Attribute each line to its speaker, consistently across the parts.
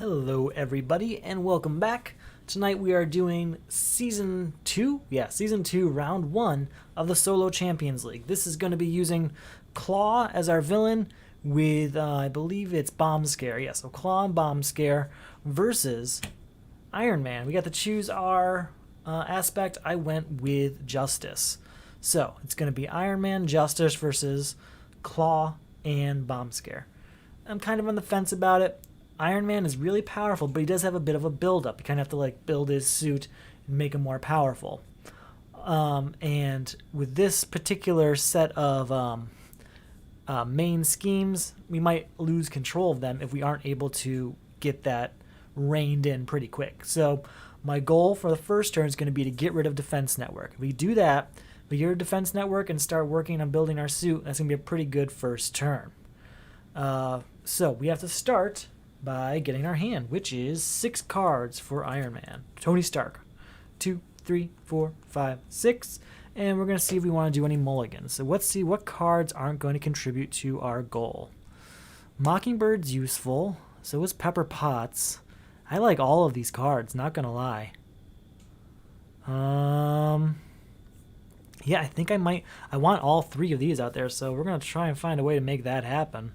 Speaker 1: Hello everybody and welcome back. Tonight we are doing Season 2, Season 2, Round 1 of the Solo Champions League. This is going to be using Klaw as our villain with, I believe it's Bomb Scare. Yeah, so Klaw and Bomb Scare versus Iron Man. We got to choose our aspect. I went with Justice. So it's going to be Iron Man, Justice versus Klaw and Bomb Scare. I'm kind of on the fence about it. Iron Man is really powerful, but he does have a bit of a build-up. You kind of have to build his suit and make him more powerful. And with this particular set of main schemes, we might lose control of them if we aren't able to get that reined in pretty quick. So my goal for the first turn is going to be to get rid of Defense Network. If we do that, we get rid of Defense Network and start working on building our suit, that's going to be a pretty good first turn. So we have to start by getting our hand, which is 6 cards for Iron Man. Tony Stark. 2, 3, 4, 5, 6. And we're going to see if we want to do any mulligans. So let's see what cards aren't going to contribute to our goal. Mockingbird's useful. So is Pepper Potts. I like all of these cards, not going to lie. Yeah, I think I want all 3 of these out there, so we're going to try and find a way to make that happen.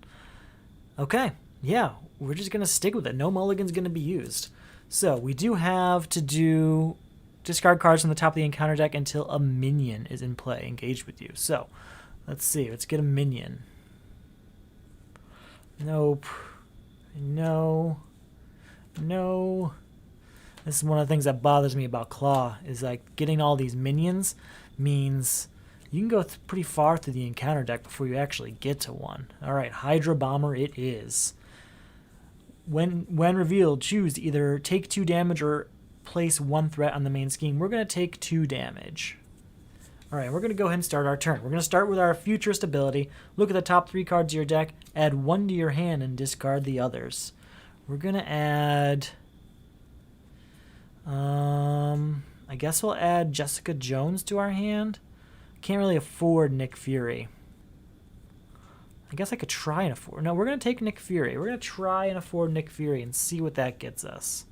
Speaker 1: Okay, yeah, we're just going to stick with it. No mulligan's going to be used. So we do have to discard cards from the top of the encounter deck until a minion is in play, engaged with you. So let's see. Let's get a minion. Nope. No. No. This is one of the things that bothers me about Klaw, is getting all these minions means you can go pretty far through the encounter deck before you actually get to one. All right, Hydra Bomber it is. When revealed, choose to either take 2 damage or place 1 threat on the main scheme. We're going to take 2 damage. All right, we're going to go ahead and start our turn. We're going to start with our Futurist ability. Look at the top 3 cards of your deck, add 1 to your hand, and discard the others. We're going to add... I guess we'll add Jessica Jones to our hand. Can't really afford Nick Fury. I guess I could try and afford... No, we're going to take Nick Fury. We're going to try and afford Nick Fury and see what that gets us.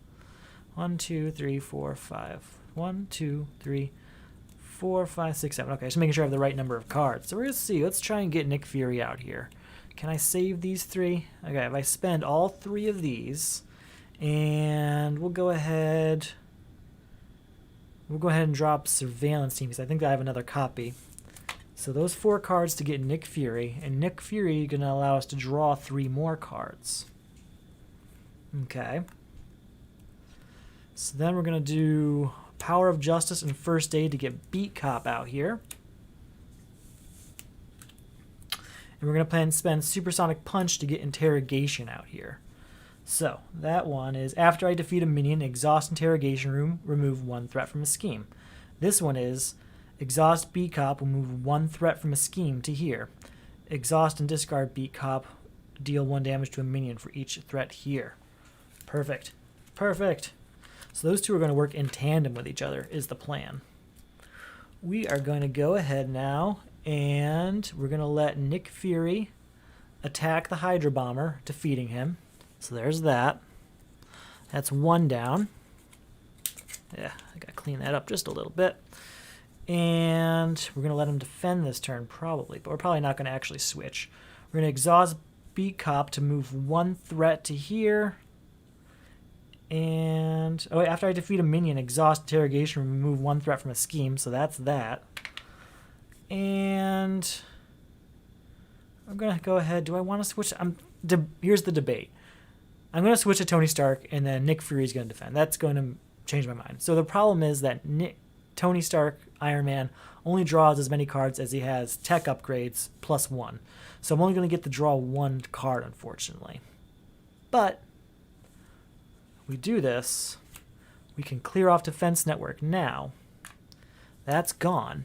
Speaker 1: 1, 2, 3, 4, 5. 1, 2, 3, 4, 5, 6, 7. Okay, just making sure I have the right number of cards. So we're going to see. Let's try and get Nick Fury out here. Can I save these 3? Okay, if I spend all 3 of these, and we'll go ahead... We'll go ahead and drop Surveillance Team because I think I have another copy. So those 4 cards to get Nick Fury, and Nick Fury is going to allow us to draw 3 more cards. Okay. So then we're going to do Power of Justice and First Aid to get Beat Cop out here. And we're going to plan to spend Supersonic Punch to get Interrogation out here. So, that one is, after I defeat a minion, exhaust Interrogation Room, remove 1 threat from a scheme. This one is, exhaust Beat Cop, remove 1 threat from a scheme to here. Exhaust and discard Beat Cop, deal 1 damage to a minion for each threat here. Perfect. Perfect. So those 2 are going to work in tandem with each other, is the plan. We are going to go ahead now, and we're going to let Nick Fury attack the Hydra Bomber, defeating him. So there's that. That's 1 down. Yeah, I got to clean that up just a little bit. And we're going to let him defend this turn probably, but we're probably not going to actually switch. We're going to exhaust Beat Cop to move 1 threat to here. And oh wait, after I defeat a minion, exhaust Interrogation, remove 1 threat from a scheme, so that's that. And I'm going to go ahead. Do I want to switch? Here's the debate. I'm going to switch to Tony Stark, and then Nick Fury is going to defend. That's going to change my mind. So the problem is that Tony Stark, Iron Man, only draws as many cards as he has tech upgrades plus 1. So I'm only going to get to draw 1 card, unfortunately. But we do this, we can clear off Defense Network now. That's gone.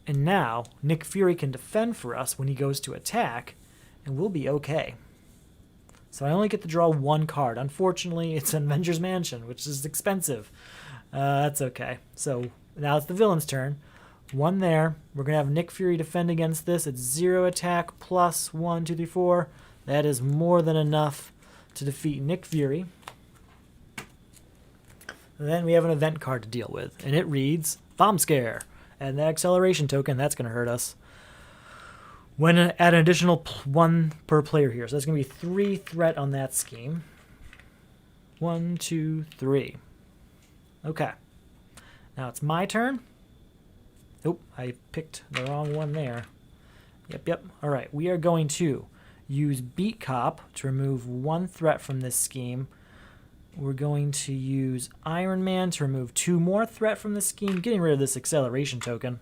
Speaker 1: And now Nick Fury can defend for us when he goes to attack, and we'll be okay. So I only get to draw 1 card. Unfortunately, it's an Avengers Mansion, which is expensive. That's okay. So now it's the villain's turn. 1 there. We're going to have Nick Fury defend against this. It's 0 attack plus 1, 2, 3, 4. That is more than enough to defeat Nick Fury. Then we have an event card to deal with, and it reads Bomb Scare. And the acceleration token, that's going to hurt us. When add an additional 1 per player here. So that's going to be 3 threat on that scheme. 1, 2, 3. Okay. Now it's my turn. Oh, I picked the wrong one there. Yep. All right, we are going to use Beat Cop to remove 1 threat from this scheme. We're going to use Iron Man to remove 2 more threat from this scheme, getting rid of this acceleration token.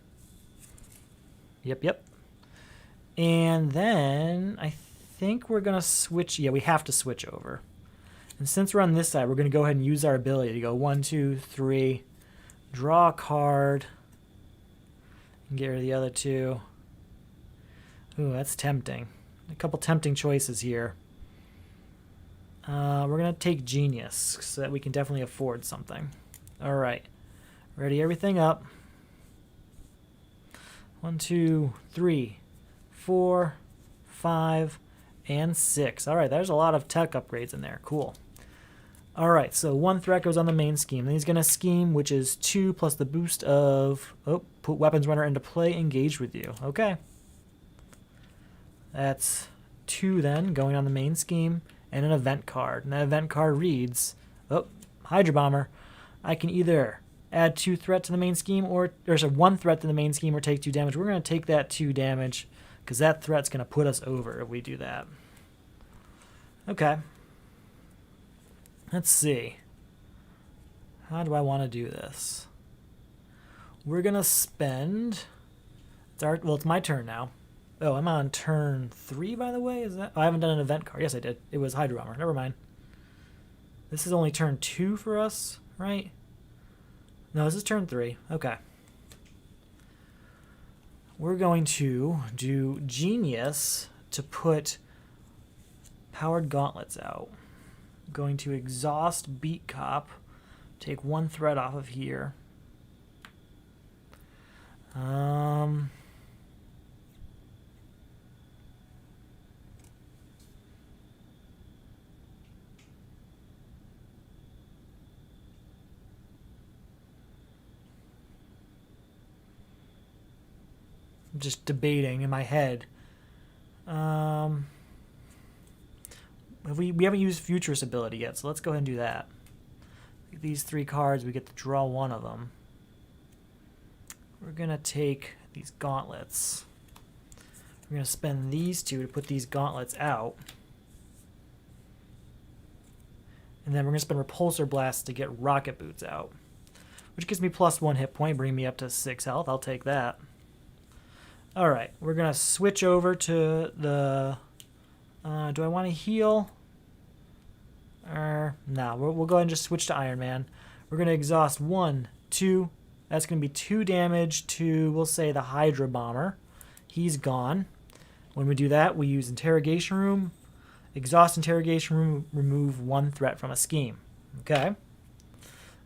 Speaker 1: Yep. And then I think we're going to switch. Yeah, we have to switch over. And since we're on this side, we're going to go ahead and use our ability to go 1, 2, 3, draw a card, and get rid of the other 2. Ooh, that's tempting. A couple tempting choices here. We're going to take Genius so that we can definitely afford something. All right. Ready everything up. 1, 2, 3, 4, 5, and 6. All right, there's a lot of tech upgrades in there. Cool. All right, so 1 threat goes on the main scheme. Then he's going to scheme, which is 2 plus the boost of, put weapons runner into play, engaged with you. Okay. That's 2 then, going on the main scheme, and an event card. And that event card reads, Hydra Bomber. I can either add 2 threat to the main scheme, or there's 1 threat to the main scheme, or take 2 damage. We're going to take that 2 damage, because that threat's going to put us over if we do that. Okay. Let's see. How do I want to do this? We're going to spend... It's my turn now. Oh, I'm on turn 3, by the way? Is that? Oh, I haven't done an event card. Yes, I did. It was Hydra Bomber. Never mind. This is only turn 2 for us, right? No, this is turn 3. Okay. We're going to do Genius to put Powered Gauntlets out. Going to exhaust Beat Cop. Take 1 threat off of here. I'm just debating in my head. We haven't used Futurist ability yet, so let's go ahead and do that. These 3 cards, we get to draw 1 of them. We're going to take these gauntlets. We're going to spend these 2 to put these gauntlets out. And then we're going to spend Repulsor Blast to get Rocket Boots out. Which gives me +1 hit point, bring me up to 6 health. I'll take that. Alright, we're going to switch over to the... do I want to heal? No, we'll go ahead and just switch to Iron Man. We're going to exhaust 1, 2. That's going to be 2 damage to, we'll say, the Hydra Bomber. He's gone. When we do that, we use Interrogation Room. Exhaust Interrogation Room, remove 1 threat from a scheme. Okay.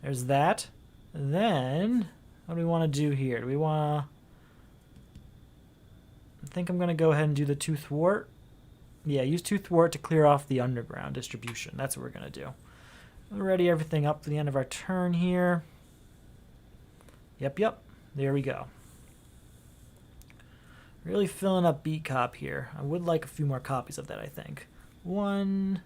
Speaker 1: There's that. Then, what do we want to do here? Do we want to... I think I'm going to go ahead and do the 2 thwart. Yeah, use 2 thwart to clear off the underground distribution. That's what we're going to do. We'll ready everything up for the end of our turn here. Yep. There we go. Really filling up Beat Cop here. I would like a few more copies of that, I think. 1.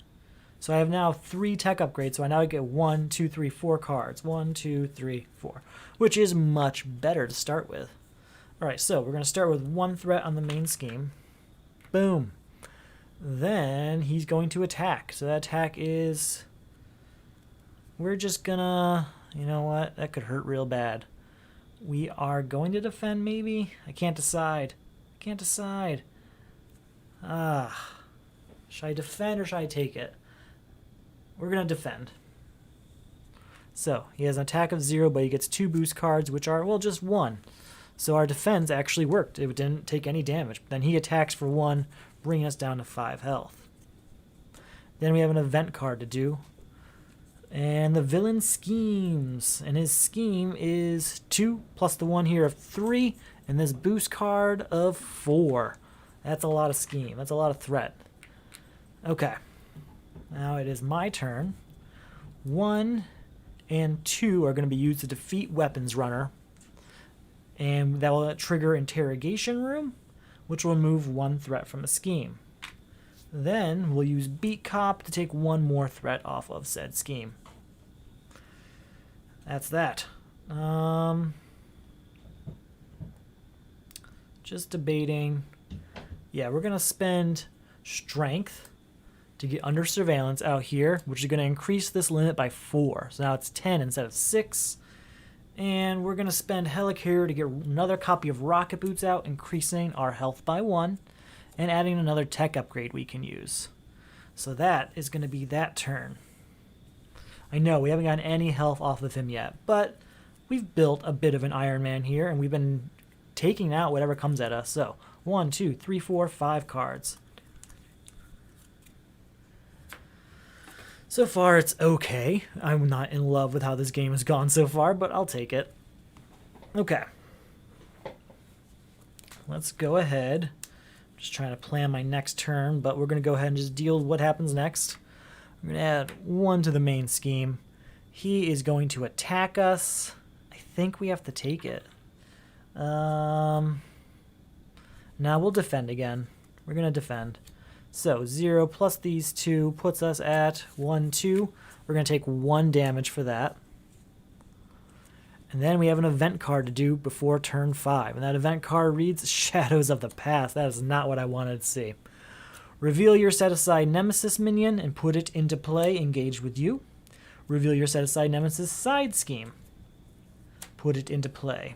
Speaker 1: So I have now 3 tech upgrades, so I now get 1, 2, 3, 4 cards. 1, 2, 3, 4. Which is much better to start with. Alright, so we're going to start with 1 threat on the main scheme. Boom. Then he's going to attack. So that attack is... We're just gonna... You know what? That could hurt real bad. We are going to defend, maybe? I can't decide. Should I defend or should I take it? We're going to defend. So, he has an attack of 0, but he gets 2 boost cards, which are, well, just 1. So our defense actually worked. It didn't take any damage. But then he attacks for 1, bringing us down to 5 health. Then we have an event card to do. And the villain schemes. And his scheme is 2 plus the 1 here of 3. And this boost card of 4. That's a lot of scheme. That's a lot of threat. Okay. Now it is my turn. 1 and 2 are going to be used to defeat Weapons Runner. And that will trigger Interrogation Room, which will remove 1 threat from a scheme. Then we'll use Beat Cop to take 1 more threat off of said scheme. That's that. Just debating. Yeah, we're going to spend Strength to get under surveillance out here, which is going to increase this limit by 4. So now it's 10 instead of 6. And we're going to spend Helicarrier to get another copy of Rocket Boots out, increasing our health by 1, and adding another tech upgrade we can use. So that is going to be that turn. I know we haven't gotten any health off of him yet, but we've built a bit of an Iron Man here, and we've been taking out whatever comes at us. So 1, 2, 3, 4, 5 cards. So far, it's okay. I'm not in love with how this game has gone so far, but I'll take it. Okay. Let's go ahead. I'm just trying to plan my next turn, but we're going to go ahead and just deal with what happens next. I'm going to add 1 to the main scheme. He is going to attack us. I think we have to take it. Now we'll defend again. We're going to defend. So 0 plus these 2 puts us at 1, 2. We're going to take 1 damage for that. And then we have an event card to do before turn 5. And that event card reads Shadows of the Past. That is not what I wanted to see. Reveal your set-aside Nemesis minion and put it into play, engage with you. Reveal your set-aside Nemesis side scheme. Put it into play.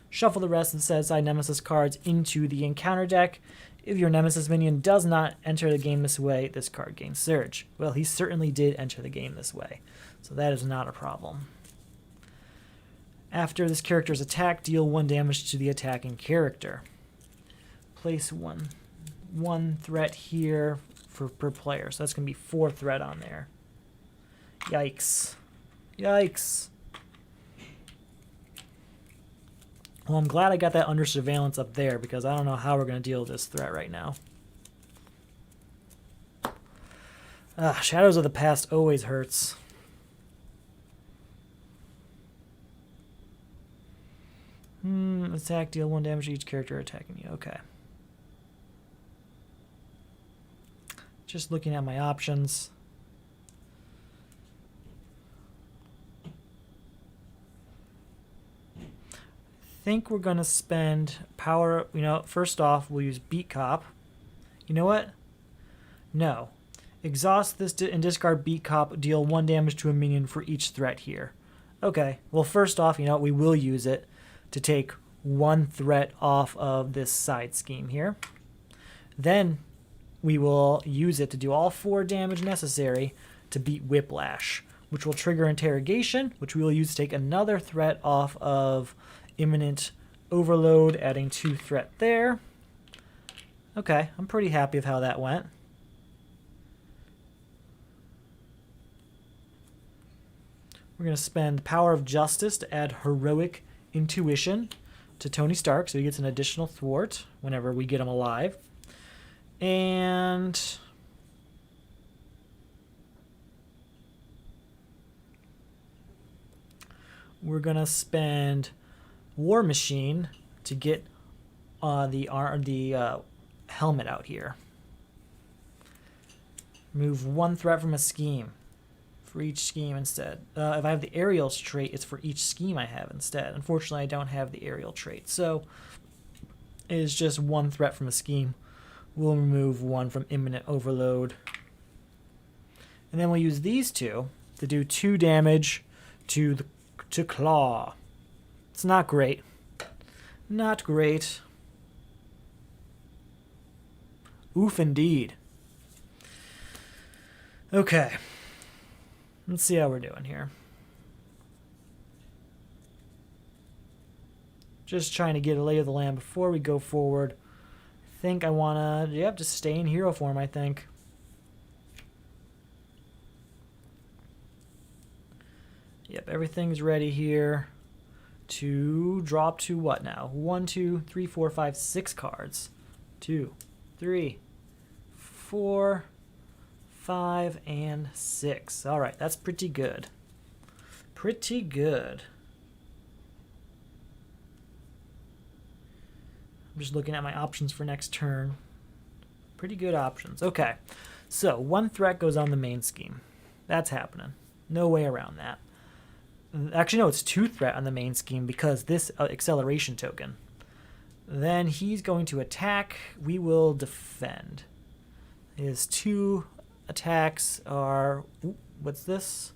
Speaker 1: Shuffle the rest of the set-aside Nemesis cards into the encounter deck. If your Nemesis minion does not enter the game this way, this card gains Surge. Well, he certainly did enter the game this way, so that is not a problem. After this character's attack, deal 1 damage to the attacking character. Place one threat here per player, so that's going to be 4 threat on there. Yikes. Yikes. Well, I'm glad I got that under surveillance up there, because I don't know how we're going to deal with this threat right now. Shadows of the Past always hurts. Attack, deal 1 damage to each character attacking you. Okay. Just looking at my options. I think we're going to spend power. First off, we'll use Beat Cop. You know what? No. Exhaust this and discard Beat Cop. Deal 1 damage to a minion for each threat here. Okay. Well, first off, we will use it to take 1 threat off of this side scheme here. Then we will use it to do all 4 damage necessary to beat Whiplash, which will trigger Interrogation, which we will use to take another threat off of Imminent Overload, adding 2 threat there. Okay, I'm pretty happy with how that went. We're going to spend Power of Justice to add Heroic Intuition to Tony Stark, so he gets an additional thwart whenever we get him alive. And we're going to spend War Machine to get the helmet out here. Move 1 threat from a scheme for each scheme instead. If I have the aerial trait, it's for each scheme I have instead. Unfortunately, I don't have the aerial trait, so it is just 1 threat from a scheme. We'll remove 1 from Imminent Overload. And then we'll use these 2 to do 2 damage to Klaw. It's not great. Not great. Oof indeed. Okay. Let's see how we're doing here. Just trying to get a lay of the land before we go forward. I think I want to, just stay in hero form, I think. Yep, everything's ready here to drop to what now? 1, 2, 3, 4, 5, 6 cards. 2, 3, 4, 5, and 6. All right, that's pretty good. pretty good. I'm just looking at my options for next turn. Pretty good options. Okay, so 1 threat goes on the main scheme. That's happening. No way around that. Actually, no, it's 2 threat on the main scheme because this acceleration token. Then he's going to attack. We will defend. His 2 attacks are... Ooh, what's this?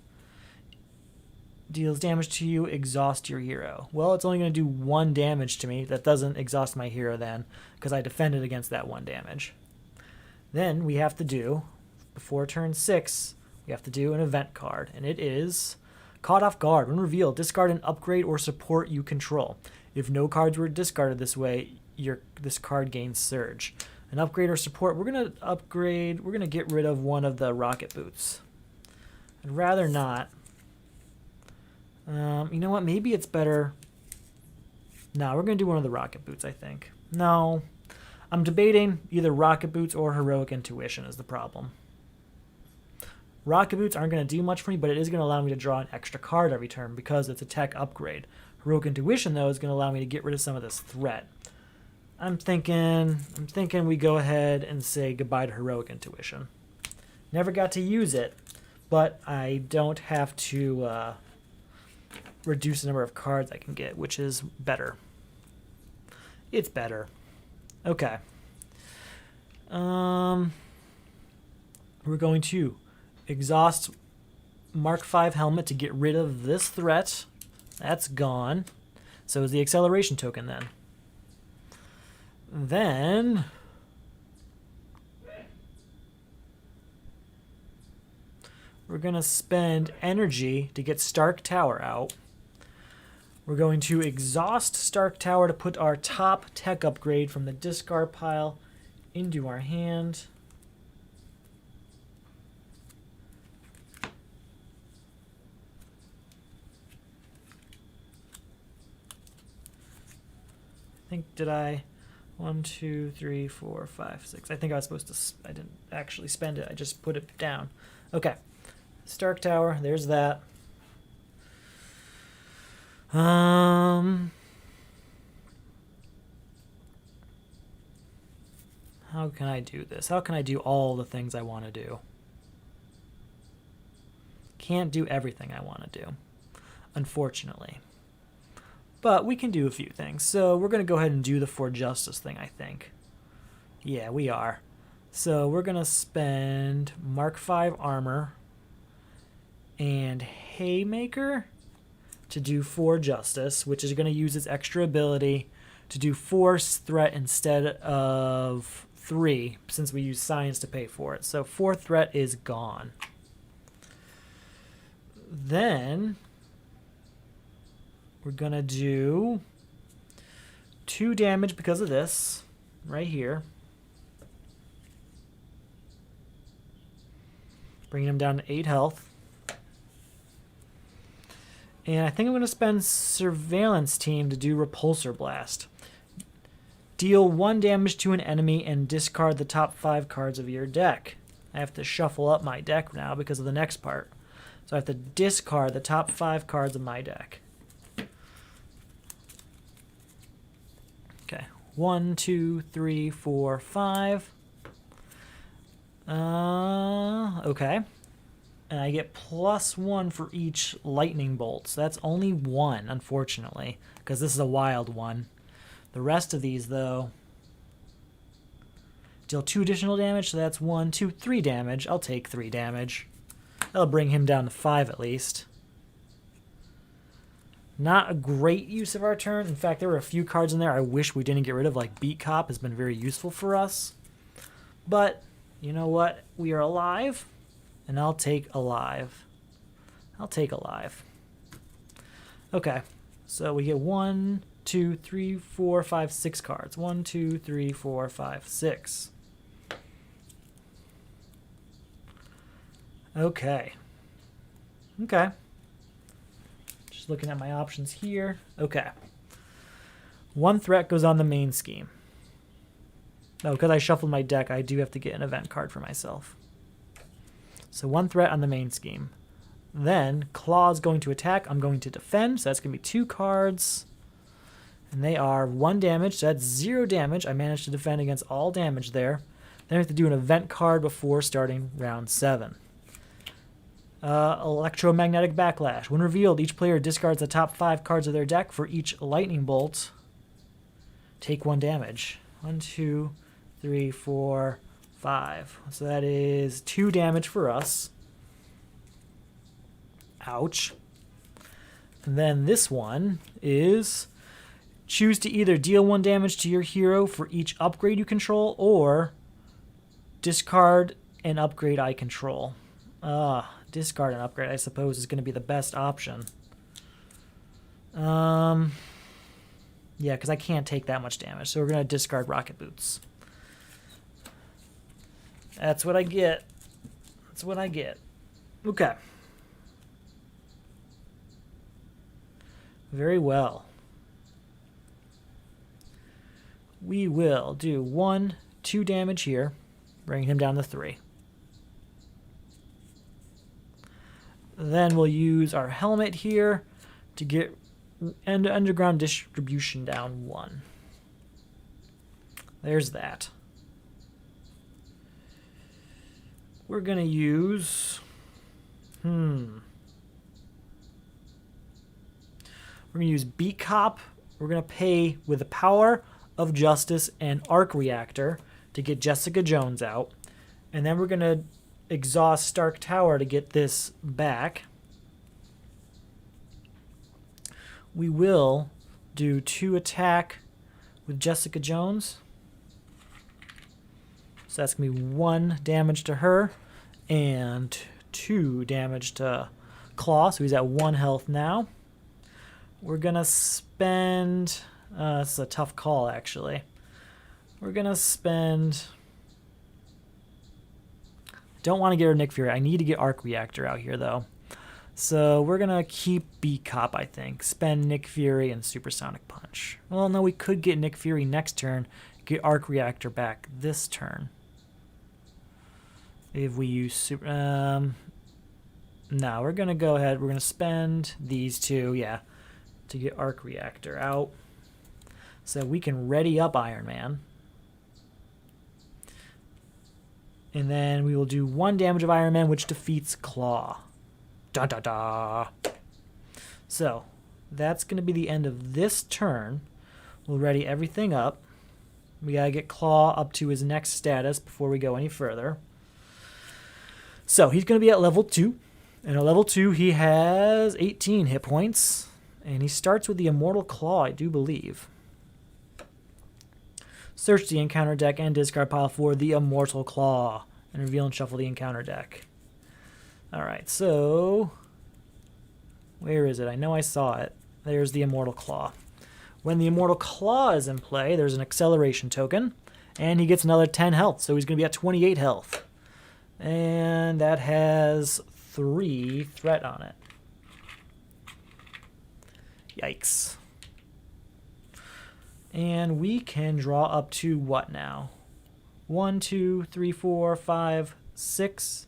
Speaker 1: Deals damage to you, exhaust your hero. Well, it's only going to do 1 damage to me. That doesn't exhaust my hero then, because I defended against that 1 damage. Then we have to do, before turn 6, we have to do an event card, and it is Caught Off Guard. When revealed, discard an upgrade or support you control. If no cards were discarded this way, this card gains Surge. An upgrade or support, we're going to get rid of one of the rocket boots. I'd rather not. You know what? Maybe it's better. No, we're going to do one of the rocket boots, I think. No. I'm debating either rocket boots or heroic intuition is the problem. Rocket boots aren't going to do much for me, but it is going to allow me to draw an extra card every turn because it's a tech upgrade. Heroic intuition, though, is going to allow me to get rid of some of this threat. I'm thinking we go ahead and say goodbye to heroic intuition. Never got to use it, but I don't have to reduce the number of cards I can get, which is better. It's better. Okay. We're going to exhaust Mark V helmet to get rid of this threat. That's gone. So is the acceleration token then. Then we're going to spend energy to get Stark Tower out. We're going to exhaust Stark Tower to put our top tech upgrade from the discard pile into our hand. I think, did I? 1, 2, 3, 4, 5, 6. I think I was supposed to, I didn't actually spend it. I just put it down. Okay. Stark Tower, there's that. How can I do this? How can I do all the things I want to do? Can't do everything I want to do, unfortunately. But we can do a few things. So we're going to go ahead and do the For Justice thing, I think. Yeah, we are. So we're going to spend Mark V armor and Haymaker to do 4 Justice, which is going to use its extra ability to do 4 threat instead of 3, since we use Science to pay for it. So 4 threat is gone. Then we're going to do 2 damage because of this, right here. Bringing him down to 8 health. And I think I'm going to spend Surveillance Team to do Repulsor Blast. Deal 1 damage to an enemy and discard the top 5 cards of your deck. I have to shuffle up my deck now because of the next part. So I have to discard the top 5 cards of my deck. Okay. 1, 2, 3, 4, 5. Okay. And I get +1 for each lightning bolt. So that's only 1, unfortunately, because this is a wild one. The rest of these, though, deal 2 additional damage, so that's 1, 2, 3 damage. I'll take 3 damage. That'll bring him down to 5 at least. Not a great use of our turn. In fact, there were a few cards in there I wish we didn't get rid of, like Beat Cop has been very useful for us. But, you know what? We are alive. And I'll take alive. I'll take alive. Okay. So we get 1, 2, 3, 4, 5, 6 cards. 1, 2, 3, 4, 5, 6. Okay. Okay. Just looking at my options here. Okay. 1 threat goes on the main scheme. No, because I shuffled my deck, I do have to get an event card for myself. So 1 threat on the main scheme. Then Klaw is going to attack. I'm going to defend. So that's going to be 2 cards. And they are 1 damage. So that's 0 damage. I managed to defend against all damage there. Then I have to do an event card before starting round 7. Electromagnetic Backlash. When revealed, each player discards the top 5 cards of their deck. For each lightning bolt, take 1 damage. 1, 2, 3, 4, 5. So that is 2 damage for us. Ouch. And then this one is choose to either deal 1 damage to your hero for each upgrade you control, or discard an upgrade I control. Discard an upgrade, I suppose, is going to be the best option. Yeah, because I can't take that much damage, so we're going to discard Rocket Boots. That's what I get. That's what I get. Okay. Very well. We will do 1, 2 damage here, bringing him down to 3. Then we'll use our helmet here to get underground distribution down 1. There's that. We're going to use... We're going to use Beat Cop. We're going to pay with the Power of Justice and Arc Reactor to get Jessica Jones out. And then we're going to exhaust Stark Tower to get this back. We will do 2 attack with Jessica Jones. So that's going to be 1 damage to her and 2 damage to Klaw. So he's at 1 health now. We're going to spend... this is a tough call, actually. We're going to spend... Don't want to get rid of Nick Fury. I need to get Arc Reactor out here, though. So we're going to keep Beat Cop, I think. Spend Nick Fury and Supersonic Punch. Well, no, we could get Nick Fury next turn. Get Arc Reactor back this turn. If we use Super... no, we're going to go ahead. We're going to spend these 2, yeah, to get Arc Reactor out. So we can ready up Iron Man. And then we will do 1 damage of Iron Man, which defeats Klaw. Da da da. So that's going to be the end of this turn. We'll ready everything up. We got to get Klaw up to his next status before we go any further. So he's going to be at level 2. And at level 2, he has 18 hit points. And he starts with the Immortal Klaw, I do believe. Search the encounter deck and discard pile for the Immortal Klaw. And reveal and shuffle the encounter deck. Alright, so... where is it? I know I saw it. There's the Immortal Klaw. When the Immortal Klaw is in play, there's an acceleration token. And he gets another 10 health, so he's going to be at 28 health. And that has 3 threat on it. Yikes. And we can draw up to what now? 1, 2, 3, 4, 5, 6.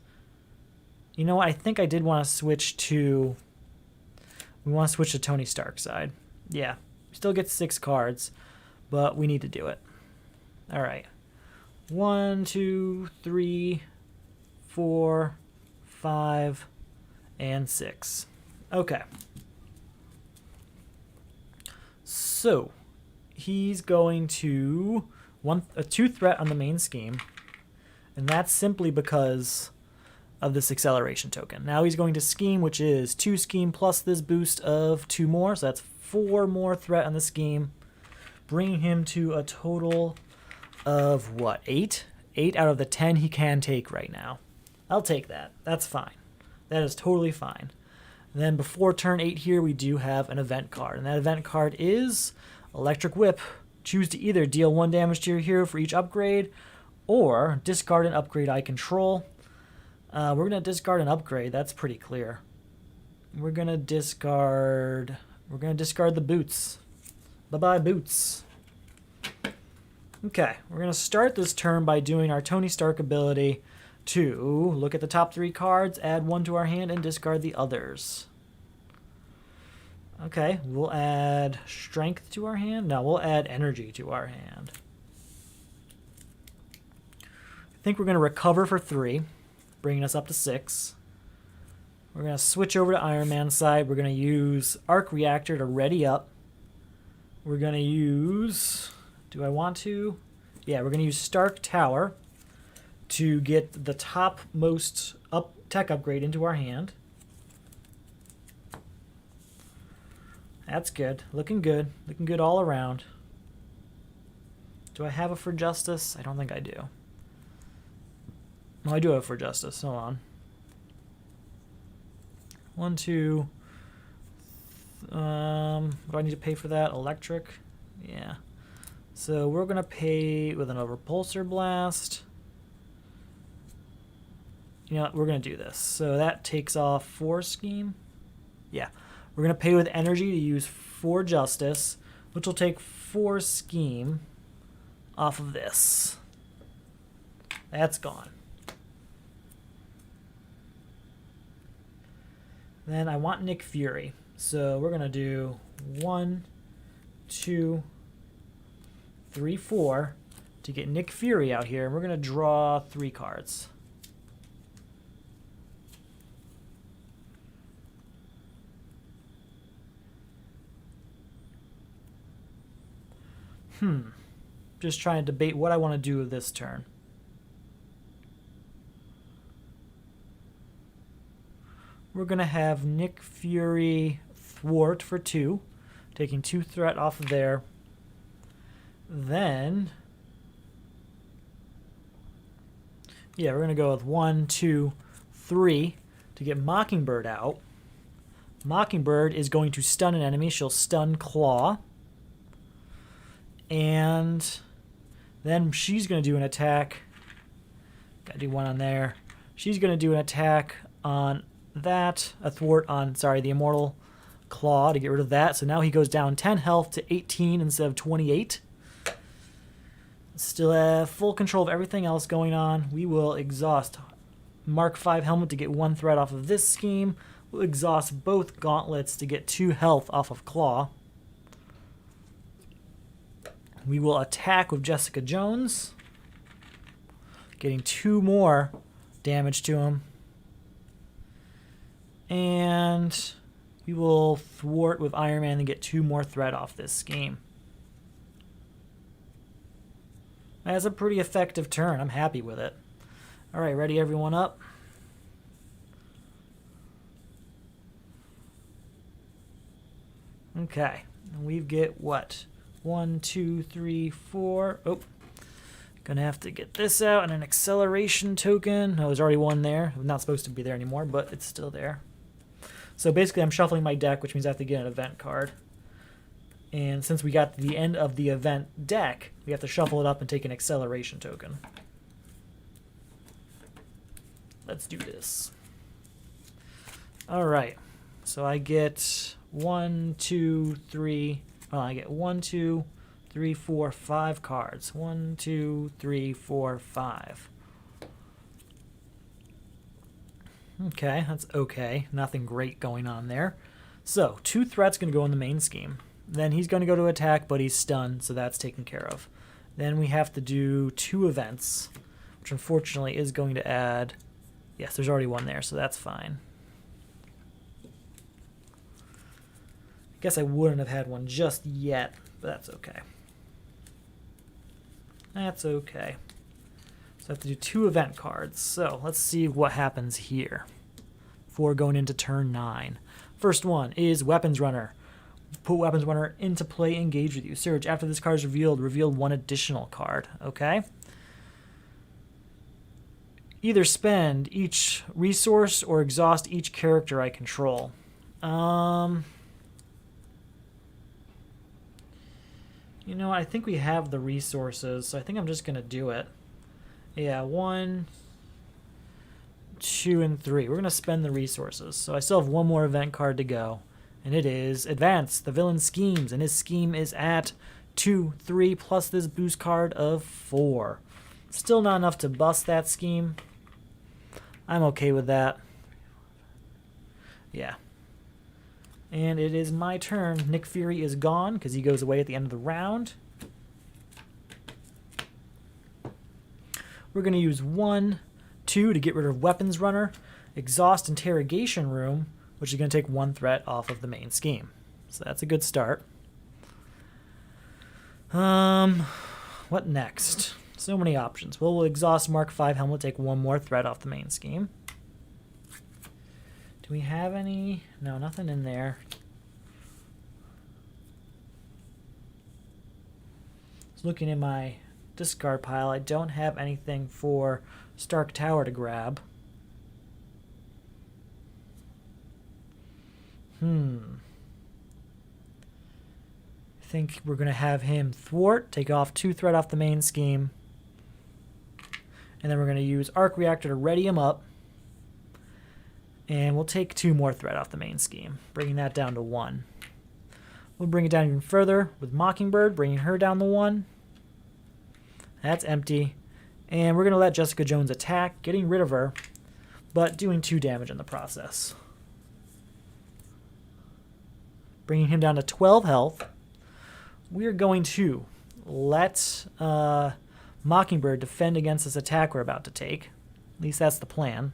Speaker 1: You know what? I think I did want to switch to... we want to switch to Tony Stark side. Yeah. Still get 6 cards, but we need to do it. All right. 1, 2, 3, 4, 5, and 6. Okay. So... he's going to a 2 threat on the main scheme, and that's simply because of this acceleration token. Now he's going to scheme, which is 2 scheme plus this boost of 2 more, so that's 4 more threat on the scheme, bringing him to a total of what, 8? 8 out of the 10 he can take right now. I'll take that. That's fine. That is totally fine. And then before turn 8 here, we do have an event card, and that event card is Electric Whip. Choose to either deal 1 damage to your hero for each upgrade, or discard an upgrade I control. We're going to discard an upgrade. That's pretty clear. We're going to discard the boots. Bye-bye, boots. Okay, we're going to start this turn by doing our Tony Stark ability to look at the top 3 cards, add 1 to our hand, and discard the others. Okay, we'll add strength to our hand. No, we'll add energy to our hand. I think we're going to recover for 3, bringing us up to 6. We're going to switch over to Iron Man's side. We're going to use Arc Reactor to ready up. We're going to use... Do I want to? Yeah, we're going to use Stark Tower to get the topmost tech upgrade into our hand. That's good. Looking good. Looking good all around. Do I have a For Justice? I don't think I do. No, I do have For Justice. Hold on. 1, 2. What do I need to pay for that? Electric? Yeah. So we're going to pay with an Repulsor Blast. You know what? We're going to do this. So that takes off 4 scheme. Yeah. We're going to pay with energy to use 4 justice, which will take 4 scheme off of this. That's gone. Then I want Nick Fury. So we're going to do 1, 2, 3, 4 to get Nick Fury out here. And we're going to draw 3 cards. Just trying to debate what I want to do with this turn. We're going to have Nick Fury thwart for 2, taking 2 threat off of there. Then, yeah, we're going to go with 1, 2, 3 to get Mockingbird out. Mockingbird is going to stun an enemy. She'll stun Klaw. And then she's going to do an attack. Got to do 1 on there. She's going to do an attack on that. A thwart on, the Immortal Klaw to get rid of that. So now he goes down 10 health to 18 instead of 28. Still have full control of everything else going on. We will exhaust Mark 5 helmet to get 1 threat off of this scheme. We'll exhaust both gauntlets to get 2 health off of Klaw. We will attack with Jessica Jones, getting 2 more damage to him. And we will thwart with Iron Man and get 2 more threat off this scheme. That's a pretty effective turn. I'm happy with it. All right, ready everyone up? Okay, and we get what? 1, 2, 3, 4. Oh, gonna have to get this out and an acceleration token. Oh, there's already 1 there. Not supposed to be there anymore, but it's still there. So basically, I'm shuffling my deck, which means I have to get an event card. And since we got the end of the event deck, we have to shuffle it up and take an acceleration token. Let's do this. All right. So I get 1, 2, 3. Well, I get 1, 2, 3, 4, 5 cards. 1, 2, 3, 4, 5. Okay, that's okay. Nothing great going on there. So 2 threats going to go in the main scheme. Then he's going to go to attack, but he's stunned, so that's taken care of. Then we have to do 2 events, which unfortunately is going to add... Yes, there's already 1 there, so that's fine. Guess I wouldn't have had 1 just yet, but that's okay. That's okay. So I have to do 2 event cards. So let's see what happens here before going into turn 9. First one is Weapons Runner. Put Weapons Runner into play, engage with you. Surge, after this card is revealed, reveal 1 additional card. Okay? Either spend each resource or exhaust each character I control. You know, I think we have the resources, so I think I'm just going to do it. Yeah, 1, 2, and 3. We're going to spend the resources. So I still have 1 more event card to go. And it is Advance, the villain schemes. And his scheme is at 2, 3, plus this boost card of 4. Still not enough to bust that scheme. I'm okay with that. Yeah. And it is my turn. Nick Fury is gone because he goes away at the end of the round. We're going to use 1, 2 to get rid of Weapons Runner, Exhaust Interrogation Room, which is going to take 1 threat off of the main scheme. So that's a good start. What next? So many options. Well, we'll exhaust Mark V Helmet, take 1 more threat off the main scheme. Do we have any? No, nothing in there. Just looking in my discard pile, I don't have anything for Stark Tower to grab. I think we're going to have him thwart, take off 2 threat off the main scheme. And then we're going to use Arc Reactor to ready him up. And we'll take 2 more threat off the main scheme, bringing that down to 1. We'll bring it down even further with Mockingbird, bringing her down to 1. That's empty. And we're going to let Jessica Jones attack, getting rid of her, but doing 2 damage in the process. Bringing him down to 12 health. We're going to let Mockingbird defend against this attack we're about to take. At least that's the plan.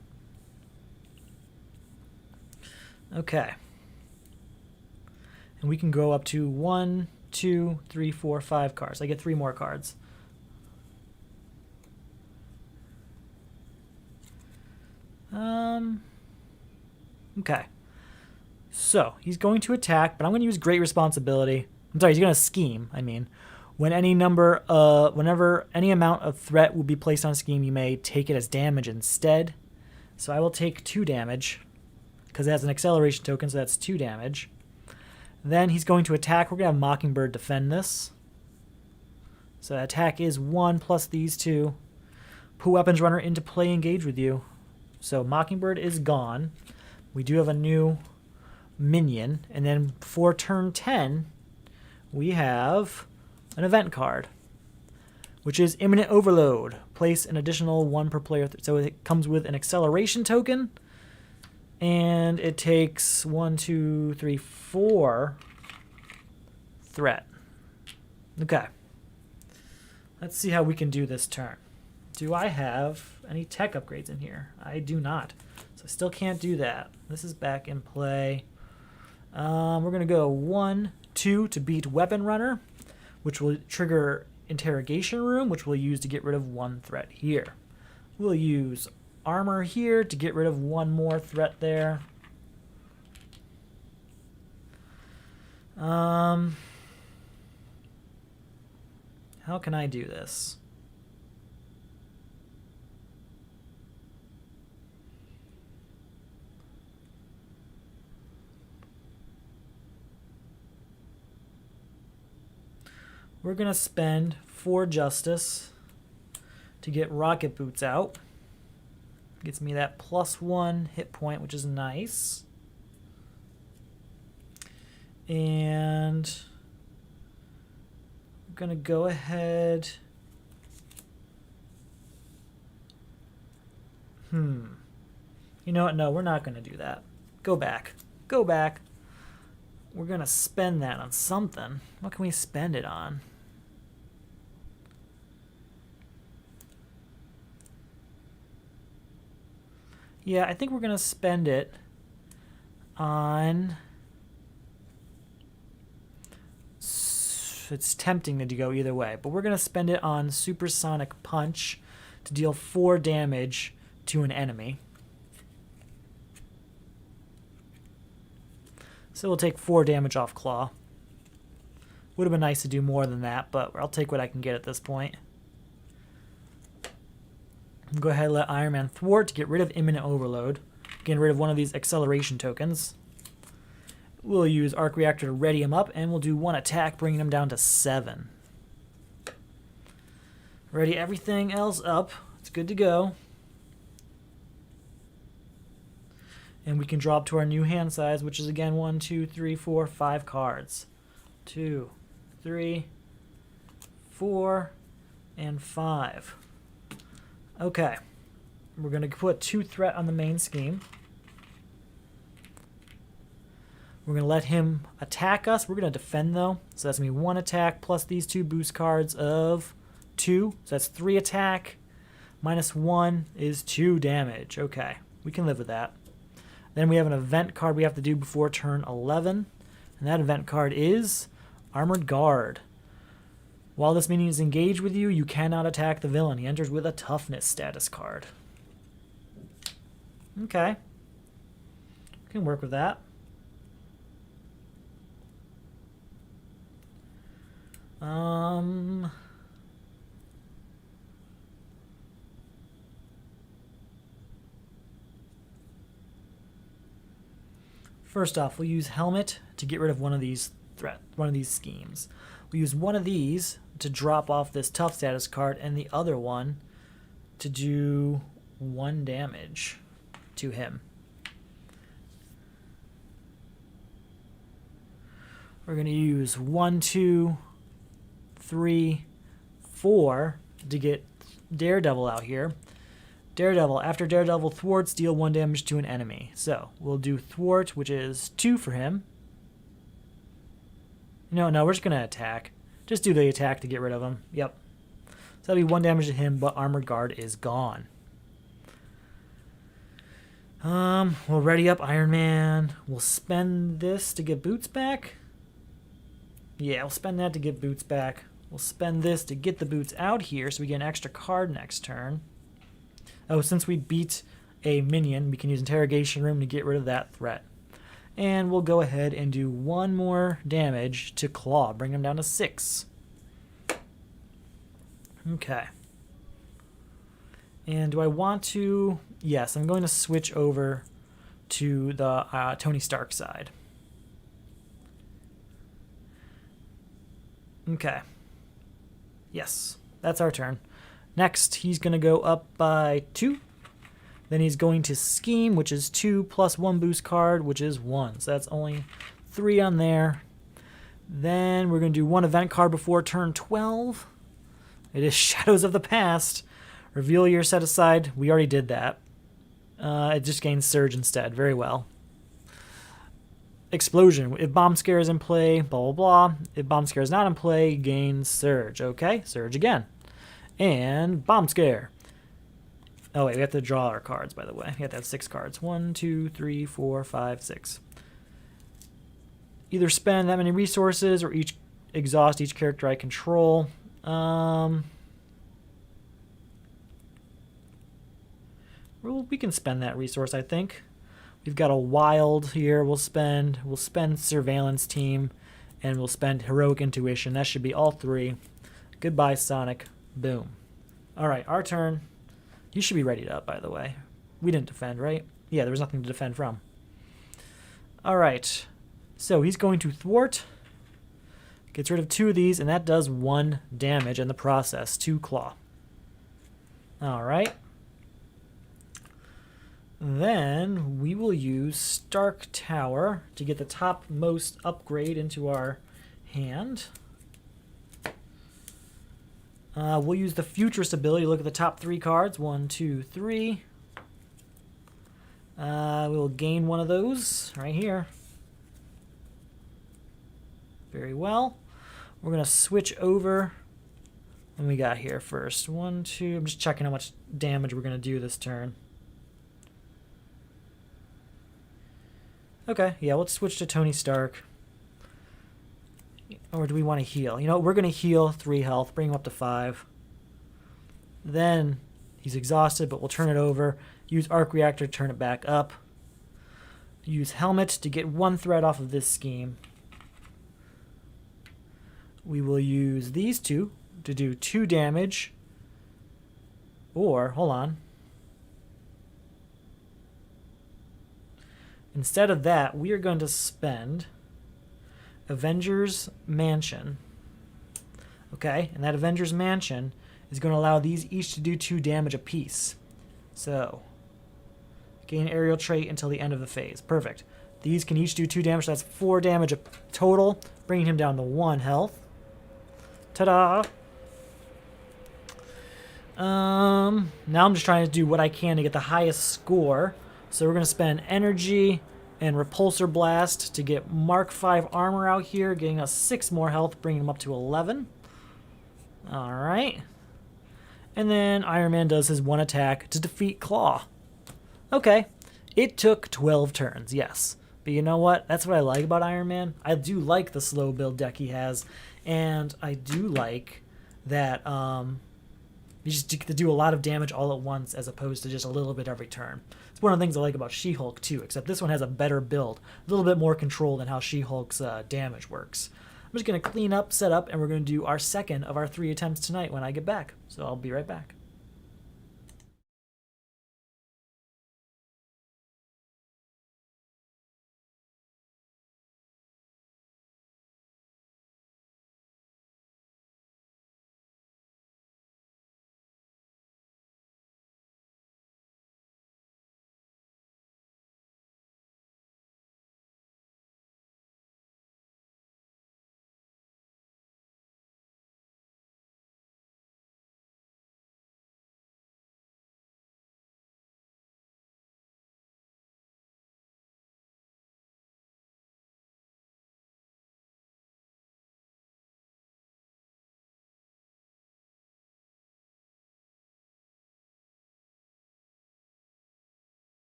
Speaker 1: Okay. And we can go up to 1, 2, 3, 4, 5 cards. I get 3 more cards. Okay. So, he's going to attack, but I'm going to use Great Responsibility. I'm sorry, he's going to scheme, I mean. Whenever any amount of threat will be placed on a scheme, you may take it as damage instead. So I will take 2 damage, because it has an acceleration token, so that's 2 damage. Then he's going to attack. We're going to have Mockingbird defend this. So attack is 1 plus these 2. Put Weapons Runner into play, engage with you. So Mockingbird is gone. We do have a new minion. And then for turn 10, we have an event card, which is Imminent Overload. Place an additional 1 per player. So it comes with an acceleration token. And it takes 1, 2, 3, 4 threat. Okay. Let's see how we can do this turn. Do I have any tech upgrades in here? I do not. So I still can't do that. This is back in play. We're going to go 1, 2 to beat Weapon Runner, which will trigger Interrogation Room, which we'll use to get rid of 1 threat here. We'll use Armor here to get rid of 1 more threat there. How can I do this? We're going to spend 4 Justice to get Rocket Boots out. Gets me that +1 hit point, which is nice. And I'm going to go ahead. You know what? No, we're not going to do that. Go back. Go back. We're going to spend that on something. What can we spend it on? Yeah, I think we're going to spend it on... It's tempting to go either way, but we're going to spend it on Supersonic Punch to deal 4 damage to an enemy. So we'll take 4 damage off Klaw. Would have been nice to do more than that, but I'll take what I can get at this point. Go ahead and let Iron Man thwart to get rid of Imminent Overload. Getting rid of one of these acceleration tokens. We'll use Arc Reactor to ready him up, and we'll do 1 attack, bringing him down to 7. Ready everything else up. It's good to go. And we can drop to our new hand size, which is again 1, 2, 3, 4, 5 cards. 2, 3, 4, and 5. Okay. We're going to put 2 threat on the main scheme. We're going to let him attack us. We're going to defend, though. So that's going to be 1 attack plus these 2 boost cards of 2. So that's 3 attack. -1 is 2 damage. Okay, we can live with that. Then we have an event card we have to do before turn 11. And that event card is Armored Guard. While this minion is engaged with you, you cannot attack the villain. He enters with a Toughness status card. Okay. We can work with that. First off, we'll use Helmet to get rid of one of these schemes. We use one of these to drop off this Tough status card, and the other one to do 1 damage to him. We're going to use 1, 2, 3, 4 to get Daredevil out here. Daredevil, after Daredevil thwarts, deal 1 damage to an enemy. So we'll do thwart, which is 2 for him. No, we're just going to attack. Just do the attack to get rid of him. Yep. So that'll be 1 damage to him, but Armored Guard is gone. We'll ready up Iron Man. We'll spend this to get boots back. Yeah, we'll spend that to get boots back. We'll spend this to get the boots out here so we get an extra card next turn. Oh, since we beat a minion, we can use Interrogation Room to get rid of that threat. And we'll go ahead and do 1 more damage to Klaw, bring him down to 6. Okay. And do I want to... Yes, I'm going to switch over to the Tony Stark side. Okay. Yes, that's our turn. Next, he's going to go up by 2. Then he's going to Scheme, which is 2 plus 1 boost card, which is 1. So that's only 3 on there. Then we're going to do 1 event card before turn 12. It is Shadows of the Past. Reveal your set aside. We already did that. It just gains Surge instead. Very well. Explosion. If Bomb Scare is in play, blah, blah, blah. If Bomb Scare is not in play, gains Surge. Okay, Surge again. And Bomb Scare. Oh, wait, we have to draw our cards, by the way. We have to have 6 cards. 1, 2, 3, 4, 5, 6. Either spend that many resources or exhaust each character I control. Well, we can spend that resource, I think. We've got a Wild here. We'll spend Surveillance Team, and we'll spend Heroic Intuition. That should be all 3. Goodbye, Sonic. Boom. All right, our turn. You should be readied up, by the way. We didn't defend, right? Yeah, there was nothing to defend from. All right. So he's going to thwart. Gets rid of 2 of these, and that does 1 damage in the process to Klaw. All right. Then we will use Stark Tower to get the topmost upgrade into our hand. We'll use the Futurist ability to look at the top 3 cards. 1, 2, 3. We'll gain 1 of those right here. Very well. We're going to switch over. What we got here first? 1, 2. I'm just checking how much damage we're going to do this turn. Okay, yeah, let's switch to Tony Stark. Or do we want to heal? You know, we're going to heal 3 health, bring him up to 5. Then he's exhausted, but we'll turn it over. Use Arc Reactor to turn it back up. Use Helmet to get 1 threat off of this scheme. We will use these 2 to do 2 damage. Or, hold on. Instead of that, we are going to spend Avengers Mansion. Okay, and that Avengers Mansion is going to allow these each to do 2 damage apiece. So, gain aerial trait until the end of the phase. Perfect. These can each do 2 damage. That's 4 damage total, bringing him down to 1 health. Ta-da! Now I'm just trying to do what I can to get the highest score. So we're going to spend energy and repulsor blast to get Mark 5 armor out here, getting us 6 more health, bringing him up to 11. Alright. And then Iron Man does his one attack to defeat Klaw. Okay. It took 12 turns, yes. But you know what? That's what I like about Iron Man. I do like the slow build deck he has. And I do like that you just get to do a lot of damage all at once as opposed to just a little bit every turn. It's one of the things I like about She-Hulk too, except this one has a better build. A little bit more control than how She-Hulk's damage works. I'm just going to clean up, set up, and we're going to do our second of our 3 attempts tonight when I get back. So I'll be right back.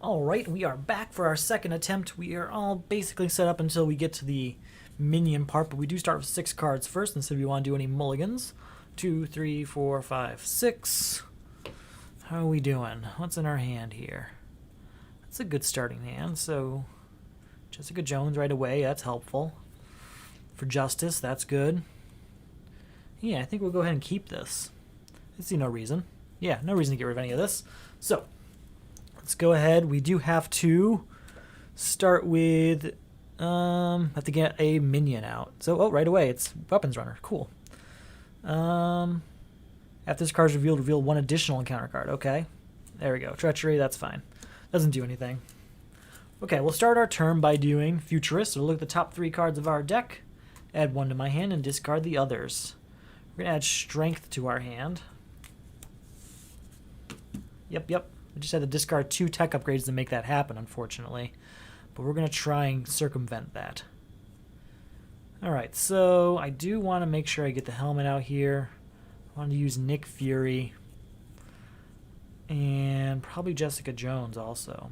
Speaker 1: Alright, we are back for our second attempt. We are all basically set up until we get to the minion part, but we do start with 6 cards first and see if we want to do any mulligans. 2, 3, 4, 5, 6. How are we doing? What's in our hand here? That's a good starting hand. So Jessica Jones right away, that's helpful. for Justice. That's good. Yeah, I think we'll go ahead and keep this. I see no reason. Yeah, no reason to get rid of any of this. So, let's go ahead. We do have to start with... have to get a minion out. So, oh, right away, it's Weapons Runner. Cool. After this card is revealed, reveal one additional encounter card. Okay. There we go. Treachery, that's fine. Doesn't do anything. Okay, we'll start our turn by doing Futurist. So we'll look at the top 3 cards of our deck, add one to my hand, and discard the others. We're going to add Strength to our hand. Yep. We just had to discard 2 tech upgrades to make that happen, unfortunately. But we're going to try and circumvent that. Alright, so I do want to make sure I get the helmet out here. I want to use Nick Fury. And probably Jessica Jones also.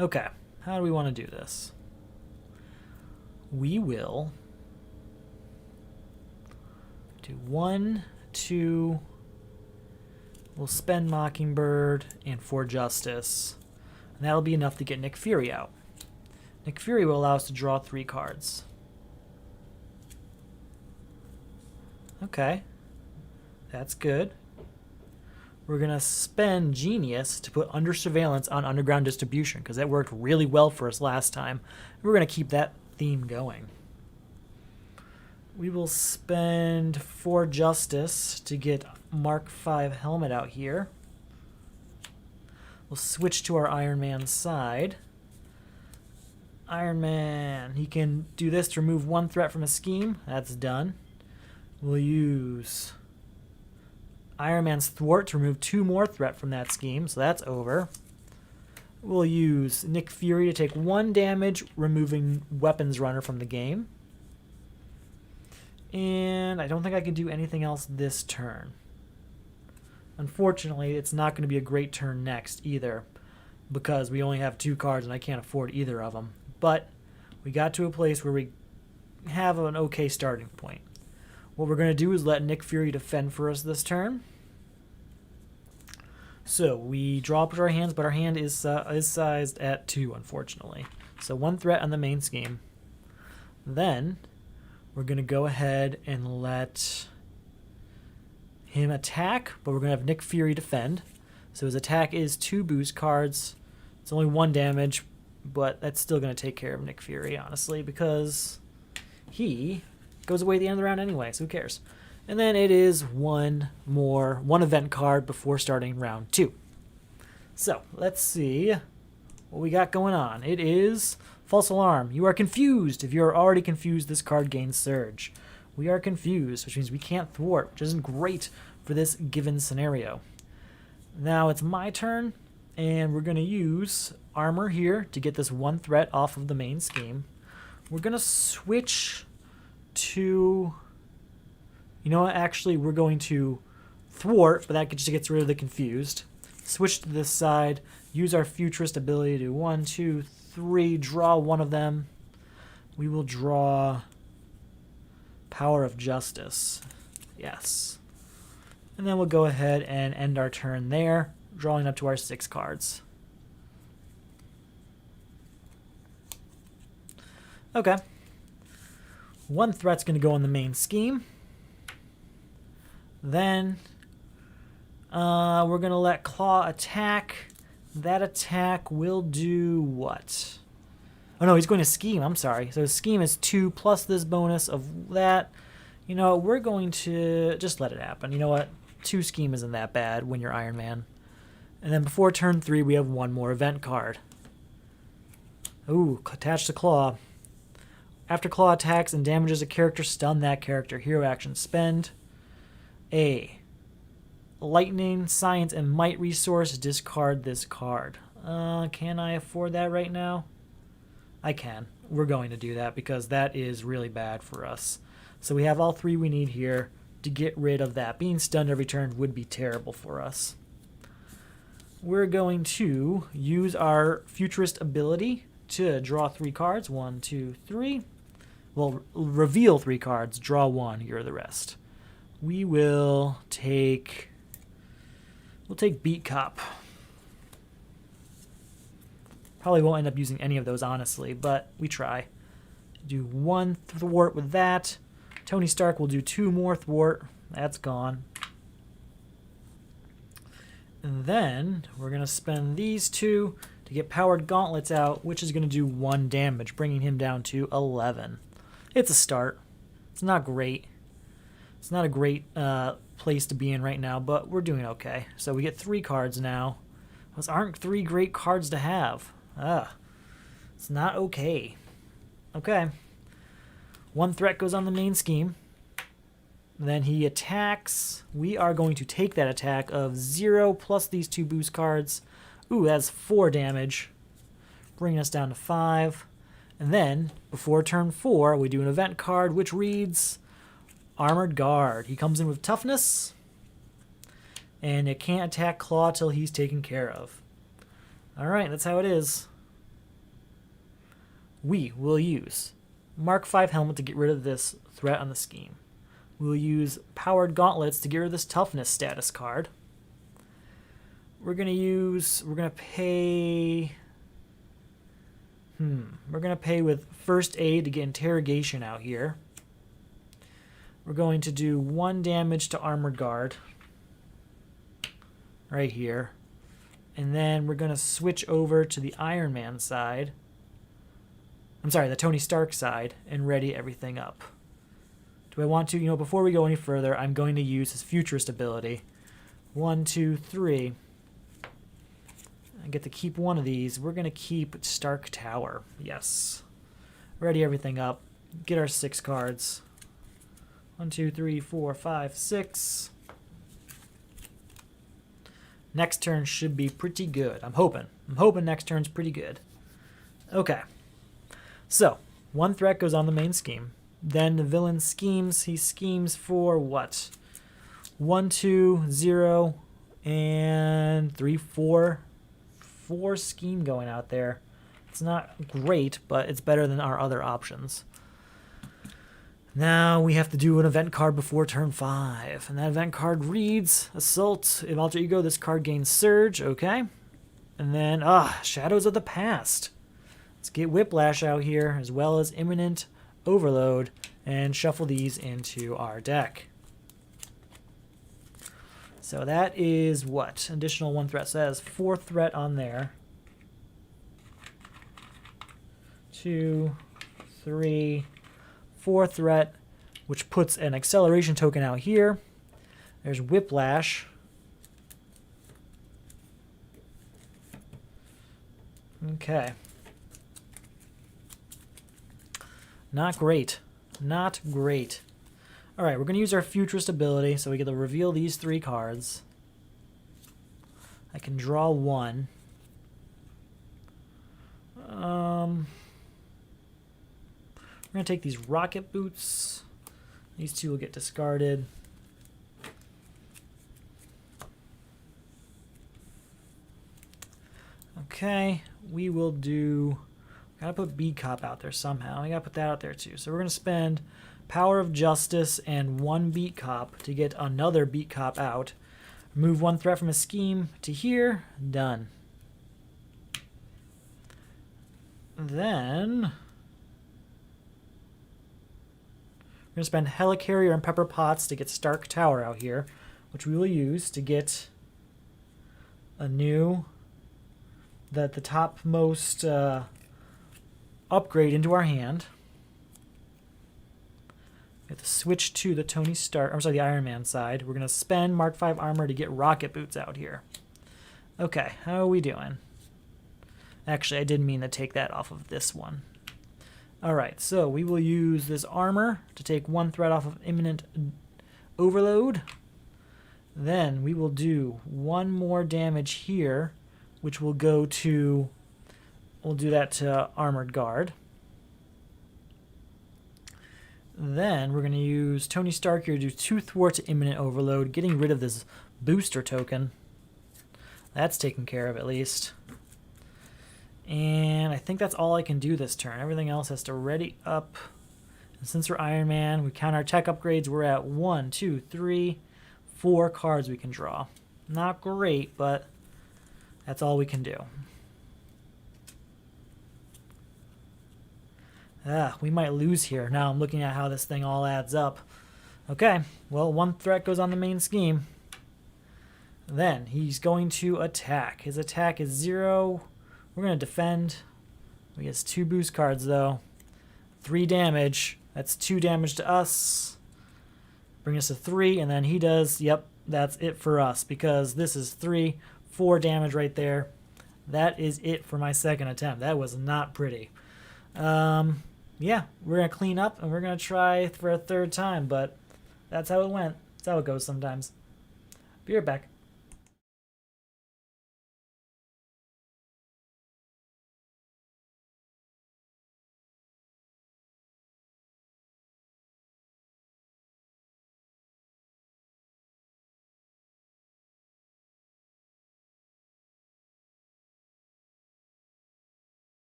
Speaker 1: Okay, how do we want to do this? We will do 1, 2. We'll spend Mockingbird and 4 Justice. And that'll be enough to get Nick Fury out. Nick Fury will allow us to draw 3 cards. Okay. That's good. We're going to spend Genius to put Under Surveillance on Underground Distribution, because that worked really well for us last time. We're going to keep that theme going. We will spend 4 Justice to get Mark V helmet out here. We'll switch to our Iron Man side. Iron Man, he can do this to remove 1 threat from a scheme. That's done. We'll use Iron Man's Thwart to remove 2 more threat from that scheme, so that's over. We'll use Nick Fury to take 1 damage, removing Weapons Runner from the game. And I don't think I can do anything else this turn. Unfortunately, it's not going to be a great turn next either, because we only have 2 cards and I can't afford either of them. But we got to a place where we have an okay starting point. What we're going to do is let Nick Fury defend for us this turn. So we draw up to our hands, but our hand is sized at 2, unfortunately. So 1 threat on the main scheme. Then we're going to go ahead and let him attack, but we're going to have Nick Fury defend. So his attack is 2 boost cards. It's only 1 damage, but that's still going to take care of Nick Fury, honestly, because he goes away at the end of the round anyway, so who cares? And then it is one event card before starting round 2. So, let's see what we got going on. It is False Alarm. You are confused. If you are already confused, this card gains Surge. We are confused, which means we can't thwart, which isn't great for this given scenario. Now it's my turn, and we're going to use Armor here to get this 1 threat off of the main scheme. We're going to switch to... You know what? Actually, we're going to Thwart, but that just gets rid of the confused. Switch to this side. Use our Futurist ability to 1, 2, 3. Draw one of them. We will draw Power of Justice. Yes. And then we'll go ahead and end our turn there, drawing up to our 6 cards. Okay. 1 threat's going to go on the main scheme. Then we're going to let Klaw attack. That attack will do what? Oh, no, he's going to scheme. I'm sorry. So his scheme is 2 plus this bonus of that. You know, we're going to just let it happen. You know what? 2 scheme isn't that bad when you're Iron Man. And then before turn 3, we have 1 more event card. Ooh, attached to Klaw. After Klaw attacks and damages a character, stun that character. Hero action, spend a Lightning, Science, and Might resource. Discard this card. Can I afford that right now? I can. We're going to do that because that is really bad for us. So we have all 3 we need here to get rid of that. Being stunned every turn would be terrible for us. We're going to use our Futurist ability to draw 3 cards. 1, 2, 3. Well, reveal 3 cards. Draw 1. Here are the rest. We will take... We'll take Beat Cop. Probably won't end up using any of those, honestly, but we try. Do 1 thwart with that. Tony Stark will do 2 more thwart. That's gone. And then we're going to spend these 2 to get powered gauntlets out, which is going to do 1 damage, bringing him down to 11. It's a start. It's not great. It's not a great place to be in right now, but we're doing okay. So we get 3 cards now. Those aren't 3 great cards to have. It's not okay. Okay. 1 threat goes on the main scheme. Then he attacks. We are going to take that attack of 0 plus these 2 boost cards. Ooh, that's 4 damage. Bringing us down to 5. And then, before turn 4, we do an event card which reads Armored Guard. He comes in with toughness. And it can't attack Klaw till he's taken care of. Alright, that's how it is. We will use Mark 5 Helmet to get rid of this threat on the scheme. We'll use Powered Gauntlets to get rid of this Toughness status card. We're going to pay... We're going to pay with First Aid to get Interrogation out here. We're going to do 1 damage to Armored Guard. Right here. And then we're going to switch over to the Iron Man side. I'm sorry, the Tony Stark side, and ready everything up. Do I want to, before we go any further, I'm going to use his Futurist ability. 1, 2, 3. I get to keep 1 of these. We're going to keep Stark Tower. Yes. Ready everything up. Get our 6 cards. 1, 2, 3, 4, 5, 6. Next turn should be pretty good. I'm hoping. Next turn's pretty good. Okay. So, 1 threat goes on the main scheme. Then the villain schemes. He schemes for what? 1, 2, 0, and 3, 4. 4 scheme going out there. It's not great, but it's better than our other options. Now we have to do an event card before turn 5. And that event card reads Assault. If Alter Ego, this card gains Surge. Okay. And then, Shadows of the Past. Let's get Whiplash out here, as well as Imminent Overload, and shuffle these into our deck. So that is what? Additional 1 threat. So that is 4 threat on there. 2, 3, 4 threat, which puts an acceleration token out here. There's Whiplash. Okay. Not great. Not great. Alright, we're going to use our Futurist ability, so we get to reveal these 3 cards. I can draw 1. We're going to take these Rocket Boots. These 2 will get discarded. Okay, we will do... Gotta put Beat Cop out there somehow. I gotta put that out there too. So we're going to spend Power of Justice and 1 Beat Cop to get another Beat Cop out. Move 1 threat from a scheme to here. Done. Then... we're going to spend Helicarrier and Pepper Potts to get Stark Tower out here, which we will use to get a new... the topmost upgrade into our hand. We have to switch to the Tony Stark, I'm sorry, the Iron Man side. We're going to spend Mark 5 armor to get Rocket Boots out here. Okay, how are we doing? Actually, I didn't mean to take that off of this one. Alright, so we will use this armor to take 1 threat off of Imminent Overload. Then we will do 1 more damage here, which will go to, we'll do that to Armored Guard. Then we're going to use Tony Stark here to do 2 thwart to Imminent Overload, getting rid of this booster token. That's taken care of at least. And I think that's all I can do this turn. Everything else has to ready up. And since we're Iron Man, we count our tech upgrades. We're at 1, 2, 3, 4 cards we can draw. Not great, but that's all we can do. We might lose here. Now I'm looking at how this thing all adds up. Okay, well, one threat goes on the main scheme. Then he's going to attack. His attack is 0. We're going to defend. He has 2 boost cards, though. 3 damage. That's 2 damage to us. Bring us to 3, and then he does, yep, that's it for us, because this is 4 damage right there. That is it for my second attempt. That was not pretty. Yeah, we're going to clean up, and we're going to try for a third time, but that's how it went. That's how it goes sometimes. Be right back.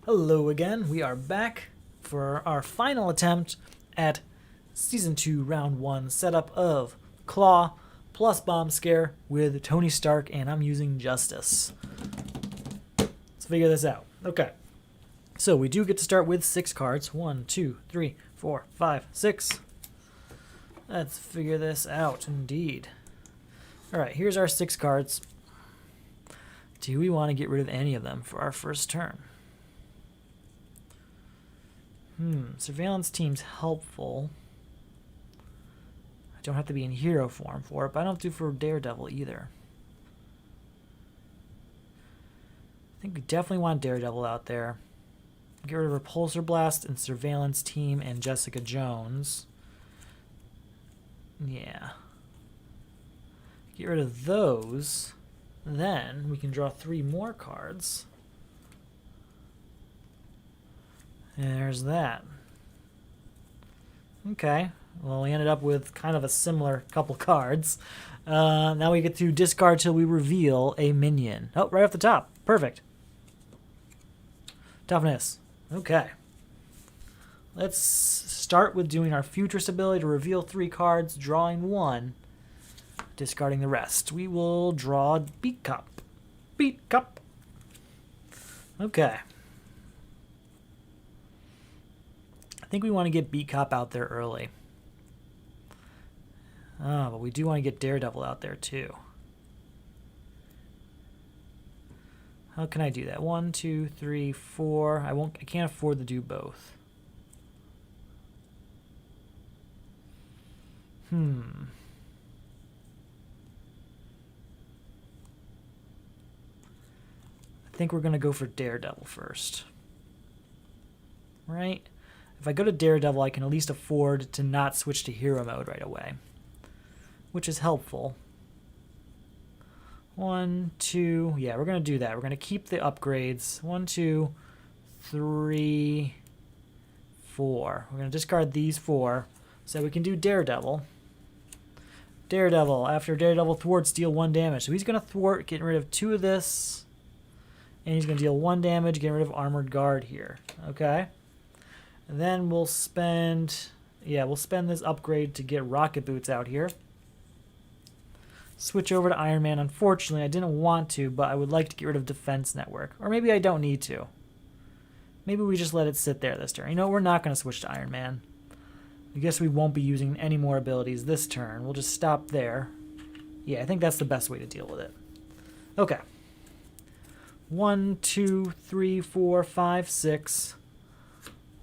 Speaker 1: Hello again. We are back for our final attempt at Season 2, Round 1 setup of Klaw plus Bomb Scare with Tony Stark, and I'm using Justice. Let's figure this out. Okay. So we do get to start with 6 cards. 1, 2, 3, 4, 5, 6. Let's figure this out, indeed. Alright, here's our 6 cards. Do we want to get rid of any of them for our first turn? Surveillance team's helpful. I don't have to be in hero form for it, but I don't have to for Daredevil either. I think we definitely want Daredevil out there. Get rid of Repulsor Blast and Surveillance Team and Jessica Jones. Yeah. Get rid of those. Then we can draw 3 more cards. And there's that. Okay. Well, we ended up with kind of a similar couple cards. Now we get to discard till we reveal a minion. Oh, right off the top. Perfect. Toughness. Okay. Let's start with doing our Futurist ability to reveal 3 cards, drawing 1, discarding the rest. We will draw Beat Cup. Beat Cup. Okay. I think we want to get Beat Cop out there early. Oh, but we do want to get Daredevil out there too. How can I do that? 1, 2, 3, 4. I can't afford to do both. I think we're going to go for Daredevil first. Right? If I go to Daredevil, I can at least afford to not switch to hero mode right away, which is helpful. 1, 2, yeah, we're going to do that. We're going to keep the upgrades. 1, 2, 3, 4. We're going to discard these 4 so we can do Daredevil. Daredevil, after Daredevil thwarts, deal 1 damage. So he's going to thwart, getting rid of 2 of this, and he's going to deal 1 damage, getting rid of Armored Guard here. Okay? And then we'll spend this upgrade to get Rocket Boots out here. Switch over to Iron Man. Unfortunately, I didn't want to, but I would like to get rid of Defense Network. Or maybe I don't need to. Maybe we just let it sit there this turn. You know, we're not going to switch to Iron Man. I guess we won't be using any more abilities this turn. We'll just stop there. Yeah, I think that's the best way to deal with it. Okay. 1, 2, 3, 4, 5, 6.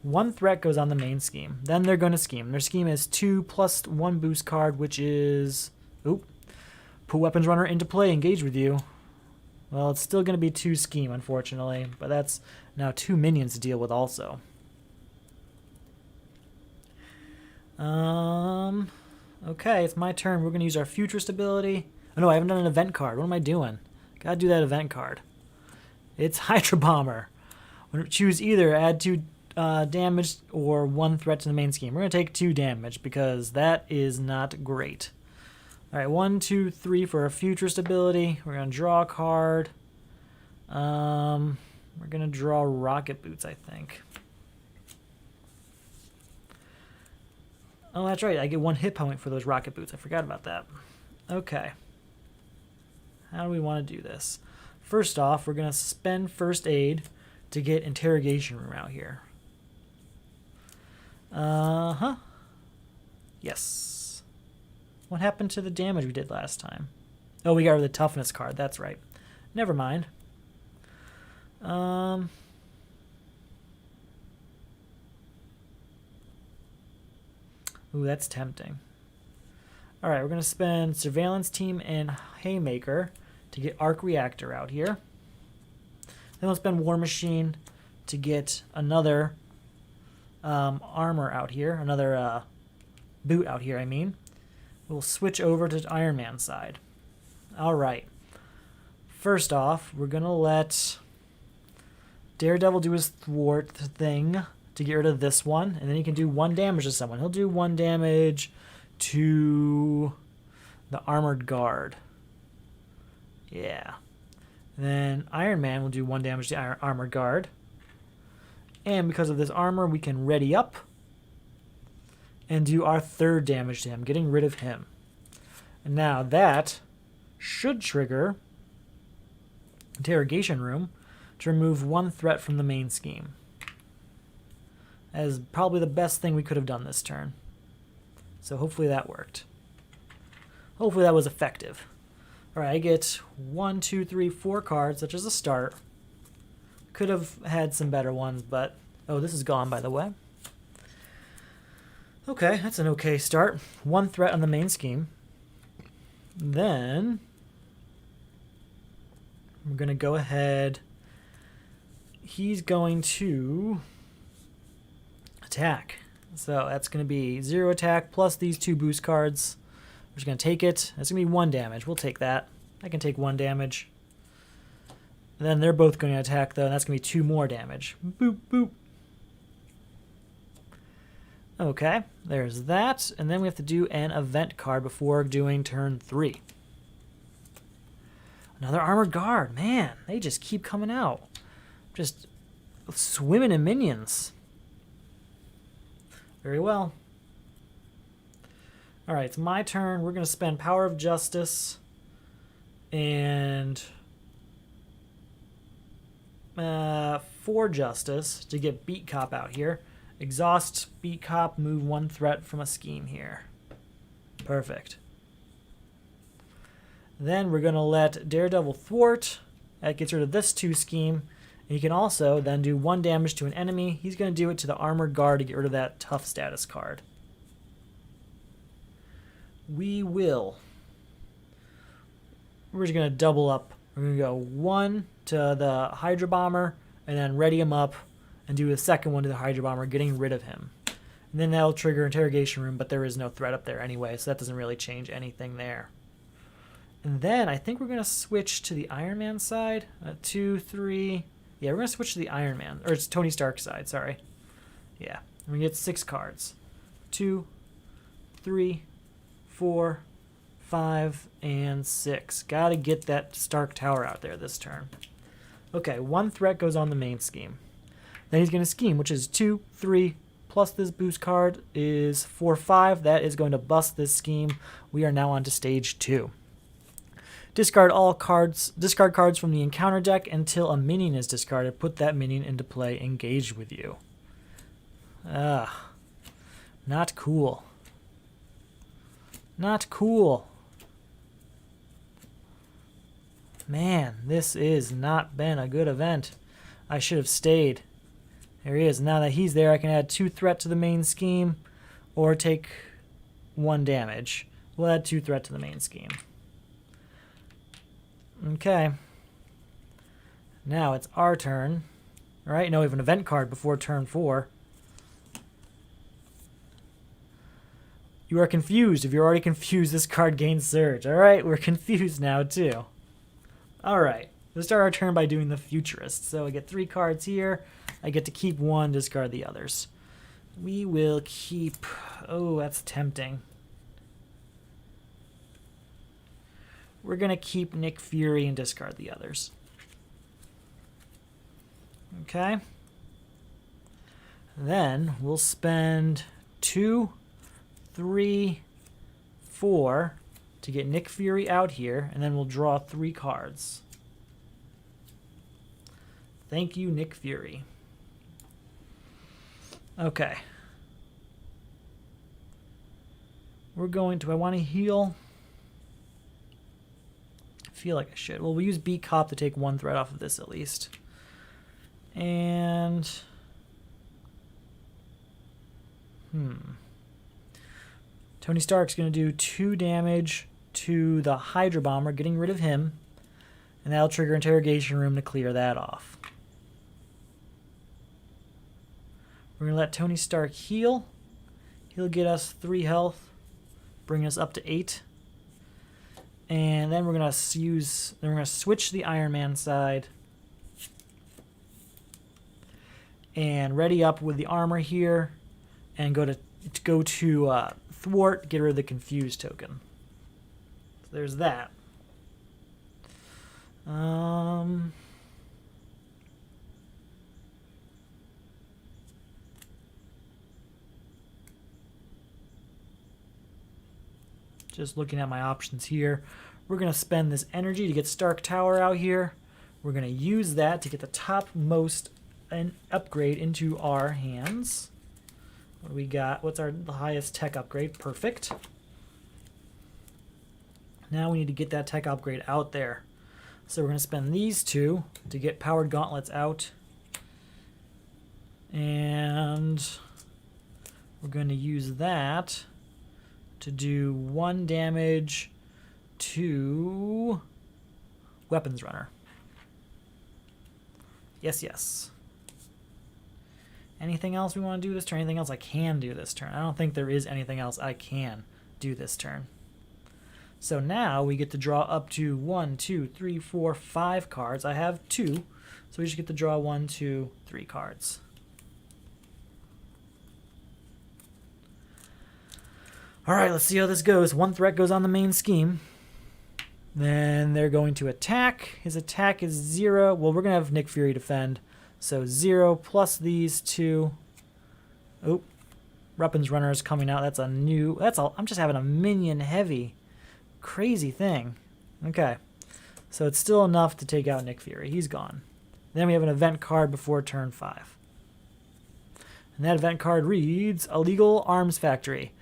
Speaker 1: 1 threat goes on the main scheme. Then they're going to scheme. Their scheme is 2 plus 1 boost card, which is... Oop. Put Weapons Runner into play. Engage with you. Well, it's still going to be 2 scheme, unfortunately. But that's now 2 minions to deal with also. Okay, it's my turn. We're going to use our Futurist ability. Oh, no, I haven't done an event card. What am I doing? Gotta do that event card. It's Hydra Bomber. We're going to choose either add 2 damage or 1 threat to the main scheme. We're going to take 2 damage because that is not great. Alright, 1, 2, 3 for our Futurist ability. We're going to draw a card. We're going to draw Rocket Boots, I think. Oh, that's right. I get 1 hit point for those Rocket Boots. I forgot about that. Okay. How do we want to do this? First off, we're going to spend First Aid to get Interrogation Room out here. Yes. What happened to the damage we did last time? Oh, we got rid of the Toughness card. That's right. Never mind. Ooh, that's tempting. Alright, we're going to spend Surveillance Team and Haymaker to get Arc Reactor out here. Then we'll spend War Machine to get another armor out here. Another boot out here, I mean. We'll switch over to Iron Man's side. Alright. First off, we're going to let Daredevil do his thwart thing to get rid of this one, and then he can do 1 damage to someone. He'll do 1 damage to the Armored Guard. Yeah. And then Iron Man will do 1 damage to the Armored Guard. And because of this armor, we can ready up and do our 3rd damage to him, getting rid of him. And now that should trigger Interrogation Room to remove 1 threat from the main scheme. as probably the best thing we could have done this turn. So hopefully that worked. Hopefully that was effective. All right, I get 1, 2, 3, 4 cards, such as a start. Could have had some better ones, but... Oh, this is gone, by the way. Okay, that's an okay start. 1 threat on the main scheme. Then... we're going to go ahead... He's going to... attack. So that's going to be 0 attack plus these 2 boost cards. We're just going to take it. That's going to be 1 damage. We'll take that. I can take 1 damage. Then they're both going to attack, though, and that's going to be 2 more damage. Boop, boop. Okay, there's that. And then we have to do an event card before doing turn 3. Another armored guard. Man, they just keep coming out. Just swimming in minions. Very well. All right, it's my turn. We're going to spend Power of Justice and 4 Justice to get Beat Cop out here. Exhaust Beat Cop, move 1 threat from a scheme here. Perfect. Then we're going to let Daredevil thwart. That gets rid of this 2 scheme. And you can also then do 1 damage to an enemy. He's going to do it to the Armored Guard to get rid of that tough status card. We're just going to double up. We're going to go 1 to the Hydra Bomber and then ready him up and do a second one to the Hydra Bomber, getting rid of him. And then that'll trigger Interrogation Room, but there is no threat up there anyway, so that doesn't really change anything there. And then I think we're going to switch to the Iron Man side. 2, 3... Yeah, we're going to switch to the Iron Man. Or it's Tony Stark side, sorry. Yeah. And we get 6 cards. 2, 3, 4, 5, and 6. Gotta get that Stark Tower out there this turn. Okay, 1 threat goes on the main scheme. Then he's going to scheme, which is 2, 3, plus this boost card is 4, 5. That is going to bust this scheme. We are now on to stage 2. Discard all cards. Discard cards from the encounter deck until a minion is discarded. Put that minion into play. Engage with you. Not cool. Not cool. Man, this has not been a good event. I should have stayed. There he is. Now that he's there, I can add 2 threat to the main scheme or take 1 damage. We'll add 2 threat to the main scheme. Okay. Now it's our turn. Alright, no, we have an event card before turn 4. You are confused. If you're already confused, this card gains Surge. Alright, we're confused now too. Alright, let's start our turn by doing the Futurist. So I get 3 cards here. I get to keep 1, discard the others. We will keep... Oh, that's tempting. We're going to keep Nick Fury and discard the others. Okay. Then we'll spend 2, 3, 4 to get Nick Fury out here, and then we'll draw 3 cards. Thank you, Nick Fury. Okay. We're going to... I want to heal... feel like I should. Well, we'll use Beat Cop to take 1 threat off of this at least. And... Tony Stark's going to do 2 damage to the Hydra Bomber, getting rid of him. And that'll trigger Interrogation Room to clear that off. We're going to let Tony Stark heal. He'll get us 3 health, bring us up to 8. And then we're gonna switch the Iron Man side and ready up with the armor here, and go to thwart, get rid of the confused token. So there's that. Just looking at my options here. We're going to spend this energy to get Stark Tower out here. We're going to use that to get the topmost upgrade into our hands. What do we got? What's the highest tech upgrade? Perfect. Now we need to get that tech upgrade out there. So we're going to spend these 2 to get powered gauntlets out. And we're going to use that to do 1 damage to weapons runner. Yes, yes. Anything else we want to do this turn? Anything else I can do this turn? I don't think there is anything else I can do this turn. So now we get to draw up to 1, 2, 3, 4, 5 cards. I have 2, so we just get to draw 1, 2, 3 cards. All right, let's see how this goes. 1 threat goes on the main scheme. Then they're going to attack. His attack is 0. Well, we're going to have Nick Fury defend. So 0 plus these 2. Oh, weapons runner is coming out. That's a new. That's all. I'm just having a minion heavy. Crazy thing. Okay. So it's still enough to take out Nick Fury. He's gone. Then we have an event card before turn 5. And that event card reads Illegal Arms Factory.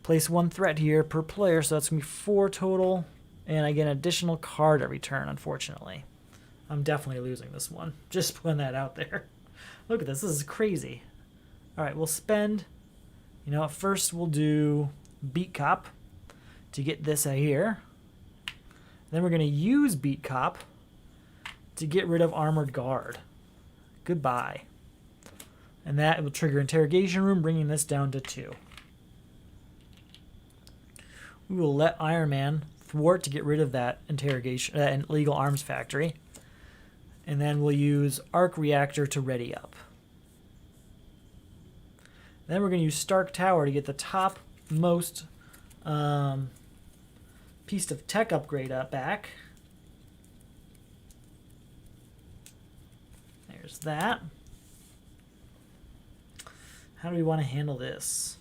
Speaker 1: Place 1 threat here per player, so that's going to be 4 total. And I get an additional card every turn, unfortunately. I'm definitely losing this one. Just putting that out there. Look at this. This is crazy. All right, we'll spend... You know what? First we'll do Beat Cop to get this here. Then we're going to use Beat Cop to get rid of Armored Guard. Goodbye. And that will trigger Interrogation Room, bringing this down to 2. We will let Iron Man thwart to get rid of that illegal arms factory. And then we'll use Arc Reactor to ready up. Then we're going to use Stark Tower to get the topmost piece of tech upgrade back. There's that. How do we want to handle this?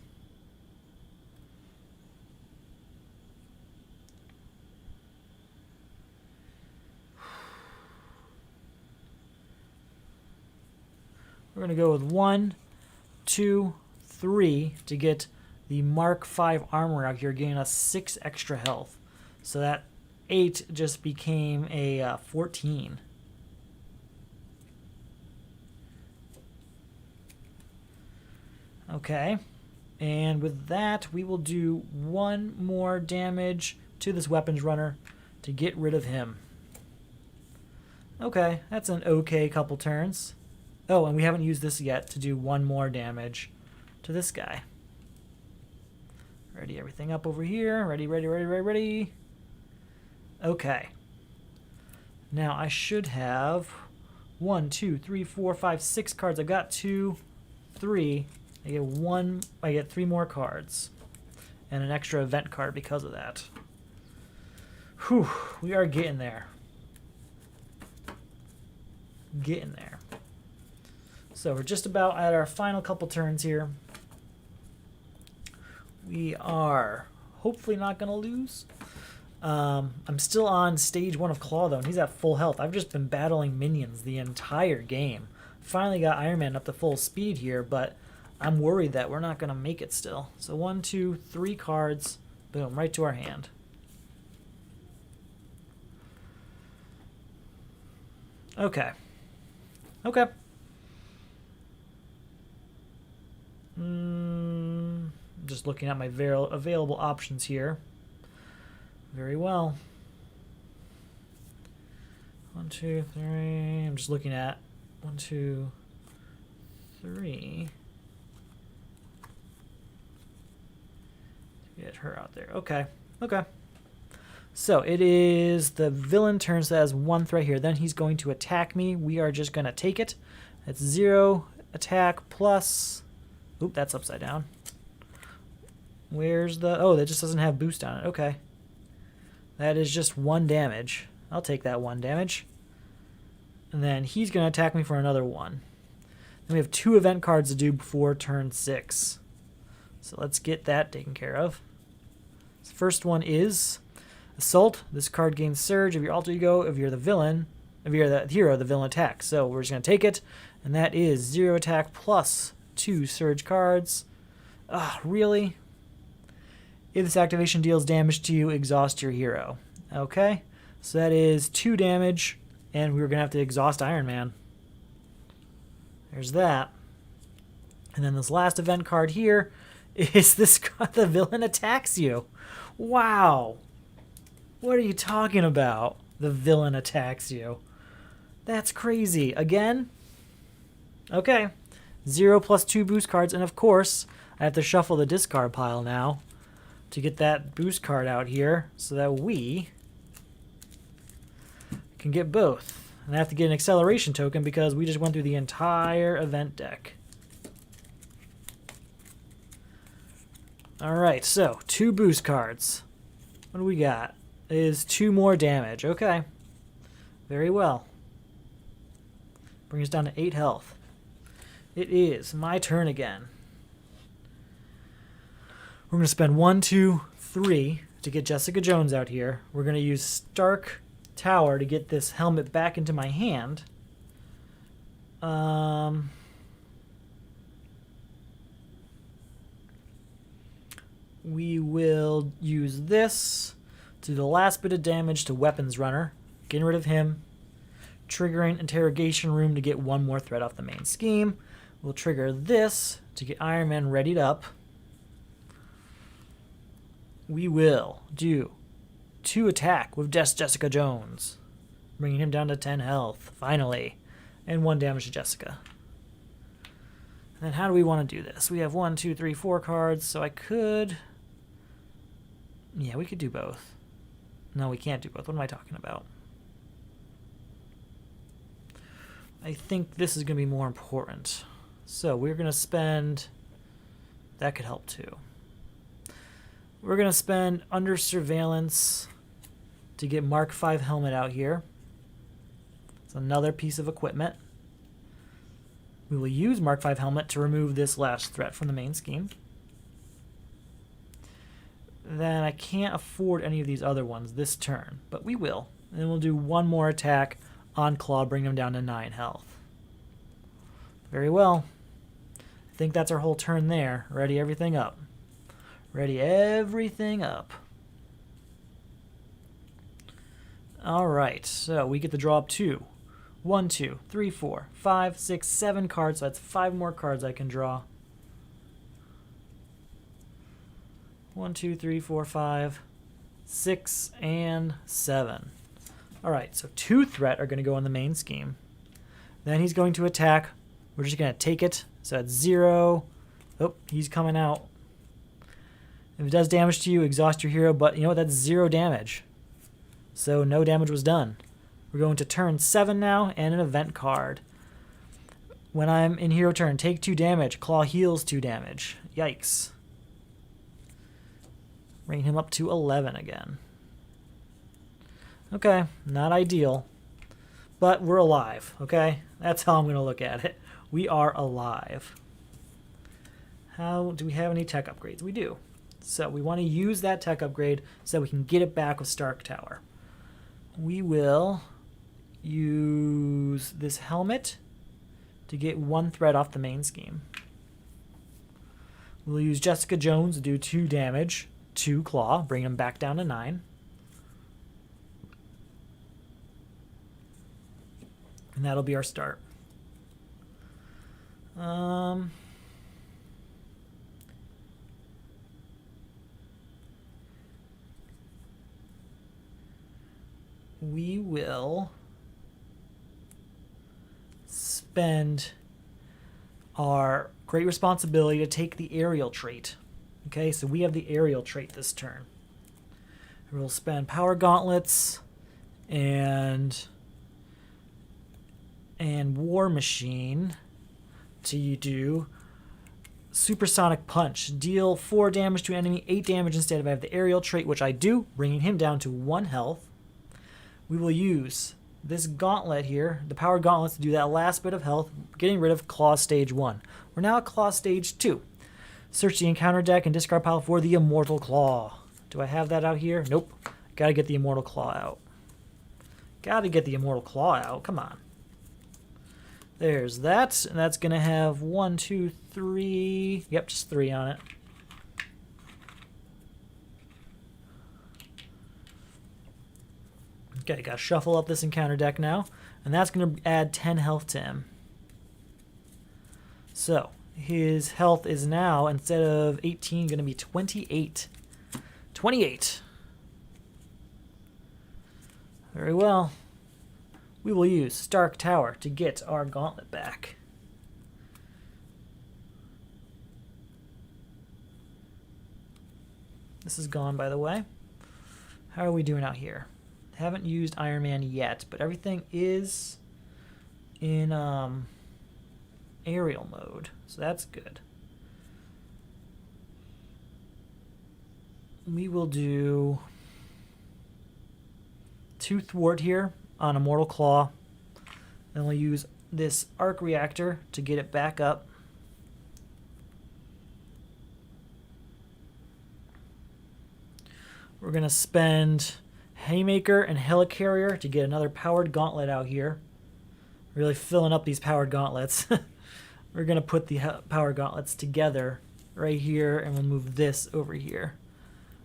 Speaker 1: We're going to go with 1, 2, 3 to get the Mark 5 armor out here, giving us 6 extra health. So that 8 just became a 14. Okay. And with that, we will do 1 more damage to this weapons runner to get rid of him. Okay, that's an okay couple turns. Oh, and we haven't used this yet to do 1 more damage to this guy. Ready everything up over here. Ready, ready, ready, ready, ready. Okay. Now I should have 1, 2, 3, 4, 5, 6 cards. I've got 2, 3. I get 1. I get 3 more cards, and an extra event card because of that. Whew, we are getting there. Getting there. So we're just about at our final couple turns here. We are hopefully not going to lose. I'm still on stage 1 of Klaw, though, and he's at full health. I've just been battling minions the entire game. Finally got Iron Man up to full speed here, but I'm worried that we're not going to make it still. So 1, 2, 3 cards. Boom, right to our hand. Okay. Okay. Just looking at my available options here. Very well. 1, 2, 3. I'm just looking at 1, 2, 3. Get her out there. Okay. Okay. So it is the villain turn, so that has 1 threat here. Then he's going to attack me. We are just going to take it. It's 0 attack plus... Oop, that's upside down. Where's the... Oh, that just doesn't have boost on it. Okay. That is just 1 damage. I'll take that 1 damage. And then he's going to attack me for another 1. Then we have 2 event cards to do before turn 6. So let's get that taken care of. The first one is Assault. This card gains Surge. If your alter ego, if you're the villain, if you're the hero, the villain attacks. So we're just going to take it. And that is 0 attack plus 2 Surge cards. Ah, really? If this activation deals damage to you, exhaust your hero. Okay, so that is 2 damage, and we were going to have to exhaust Iron Man. There's that. And then this last event card here is this card, the villain attacks you. Wow. What are you talking about? The villain attacks you. That's crazy. Again? Okay. 0 plus 2 boost cards, and of course, I have to shuffle the discard pile now to get that boost card out here so that we can get both. And I have to get an acceleration token because we just went through the entire event deck. Alright, so 2 boost cards. What do we got? It is 2 more damage. Okay. Very well. Bring us down to 8 health. It is my turn again. We're going to spend 1, 2, 3 to get Jessica Jones out here. We're going to use Stark Tower to get this helmet back into my hand. We will use this to do the last bit of damage to Weapons Runner, getting rid of him, triggering Interrogation Room to get 1 more threat off the main scheme. We'll trigger this to get Iron Man readied up. We will do 2 attack with Jessica Jones, bringing him down to 10 health, finally, and 1 damage to Jessica. And then how do we want to do this? We have 1, 2, 3, 4 cards, so I could... Yeah, we could do both. No, we can't do both. What am I talking about? I think this is going to be more important. So we're going to spend... That could help too. We're going to spend Under Surveillance to get Mark V helmet out here. It's another piece of equipment. We will use Mark V helmet to remove this last threat from the main scheme. Then I can't afford any of these other ones this turn, but we will. And then we'll do 1 more attack on Klaw, bring him down to 9 health. Very well. I think that's our whole turn there. Ready everything up. Ready everything up. Alright, so we get to draw up 2. 1, 2, 3, 4, 5, 6, 7 cards. So that's 5 more cards I can draw. 1, 2, 3, 4, 5, 6, and 7. Alright, so 2 threat are going to go on the main scheme. Then he's going to attack. We're just going to take it. So that's 0. Oh, he's coming out. If it does damage to you, exhaust your hero. But you know what? That's 0 damage. So no damage was done. We're going to turn 7 now and an event card. When I'm in hero turn, take 2 damage. Klaw heals 2 damage. Yikes. Bring him up to 11 again. Okay, not ideal. But we're alive, okay? That's how I'm going to look at it. We are alive. How do we have any tech upgrades? We do. So we want to use that tech upgrade so we can get it back with Stark Tower. We will use this helmet to get 1 threat off the main scheme. We'll use Jessica Jones to do 2 damage to Klaw, bring him back down to 9. And that'll be our start. We will spend our great responsibility to take the aerial trait. Okay, so we have the aerial trait this turn. We'll spend power gauntlets and war machine to do supersonic punch. Deal 4 damage to enemy, 8 damage instead if I have the aerial trait, which I do, bringing him down to 1 health. We will use this gauntlet here, the power gauntlets, to do that last bit of health, getting rid of Klaw Stage 1. We're now at Klaw Stage 2. Search the encounter deck and discard pile for the Immortal Klaw. Do I have that out here? Nope. Gotta get the Immortal Klaw out. Gotta get the Immortal Klaw out. Come on. There's that. And that's gonna have 1, 2, 3. Yep, just 3 on it. Okay, gotta shuffle up this encounter deck now, and that's gonna add 10 health to him. So his health is now, instead of 18, gonna be 28. 28. Very well. We will use Stark Tower to get our gauntlet back. This is gone, by the way. How are we doing out here? Haven't used Iron Man yet, but everything is in aerial mode, so that's good. We will do 2 thwart here on Immortal Klaw. Then we'll use this arc reactor to get it back up. We're going to spend Haymaker and Helicarrier to get another powered gauntlet out here. Really filling up these powered gauntlets. We're going to put the powered gauntlets together right here, and we'll move this over here.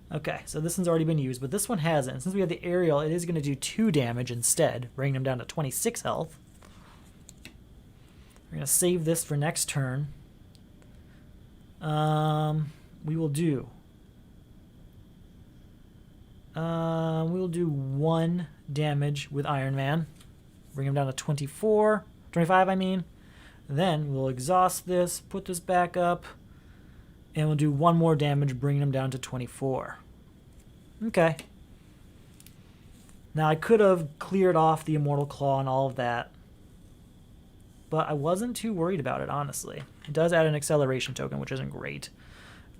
Speaker 1: Okay, so this one's already been used, but this one hasn't. And since we have the aerial, it is going to do 2 damage instead, bringing him down to 26 health. We're going to save this for next turn. We will do... we'll do 1 damage with Iron Man. Bring him down to 25, I mean. Then we'll exhaust this, put this back up, and we'll do 1 more damage, bringing him down to 24. Okay. Now I could have cleared off the Immortal Klaw and all of that, but I wasn't too worried about it, honestly. It does add an acceleration token, which isn't great.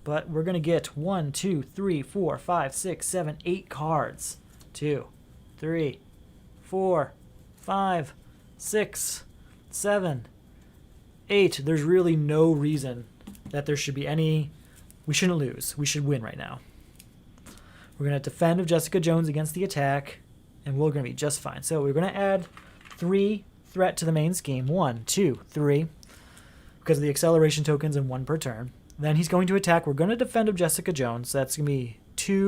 Speaker 1: But we're going to get 1, 2, 3, 4, 5, 6, 7, 8 cards. 2, 3, 4, 5, 6, 7, 8. There's really no reason that there should be any... We shouldn't lose. We should win right now. We're going to defend of Jessica Jones against the attack, and we're going to be just fine. So we're going to add 3 threat to the main scheme. 1, 2, 3, because of the acceleration tokens and 1 per turn. Then he's going to attack. We're going to defend of Jessica Jones. So that's going to be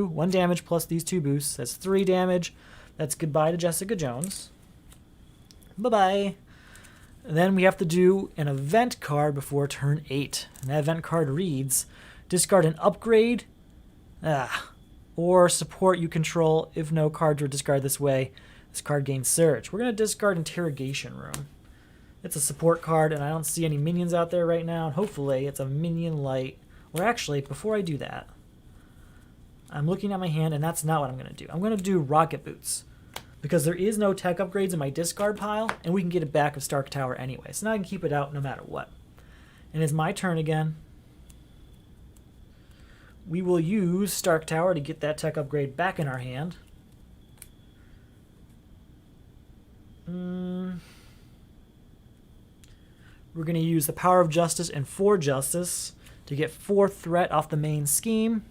Speaker 1: 1 damage plus these 2 boosts. That's 3 damage. That's goodbye to Jessica Jones. Bye-bye. Then we have to do an event card before turn 8. And that event card reads, discard an upgrade or support you control. If no cards were discarded this way, this card gains surge. We're going to discard Interrogation Room. It's a support card, and I don't see any minions out there right now. And hopefully it's a minion light. Or actually, before I do that, I'm looking at my hand, and that's not what I'm going to do. I'm going to do Rocket Boots, because there is no tech upgrades in my discard pile, and we can get it back with Stark Tower anyway. So now I can keep it out no matter what. And it's my turn again. We will use Stark Tower to get that tech upgrade back in our hand. We're going to use the Power of Justice and 4 Justice to get 4 threat off the main scheme.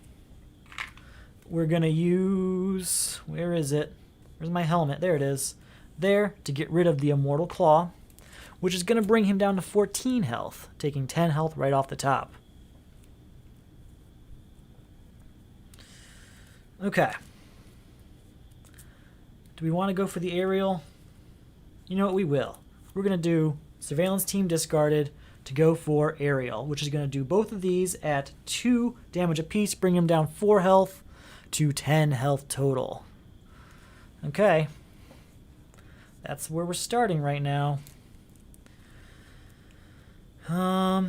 Speaker 1: We're going to use... Where is it? Where's my helmet? There it is. There, to get rid of the Immortal Klaw, which is going to bring him down to 14 health, taking 10 health right off the top. Okay. Do we want to go for the aerial? You know what? We will. We're going to do Surveillance Team discarded to go for aerial, which is going to do both of these at 2 damage apiece, bring him down 4 health to 10 health total. Okay. That's where we're starting right now. We're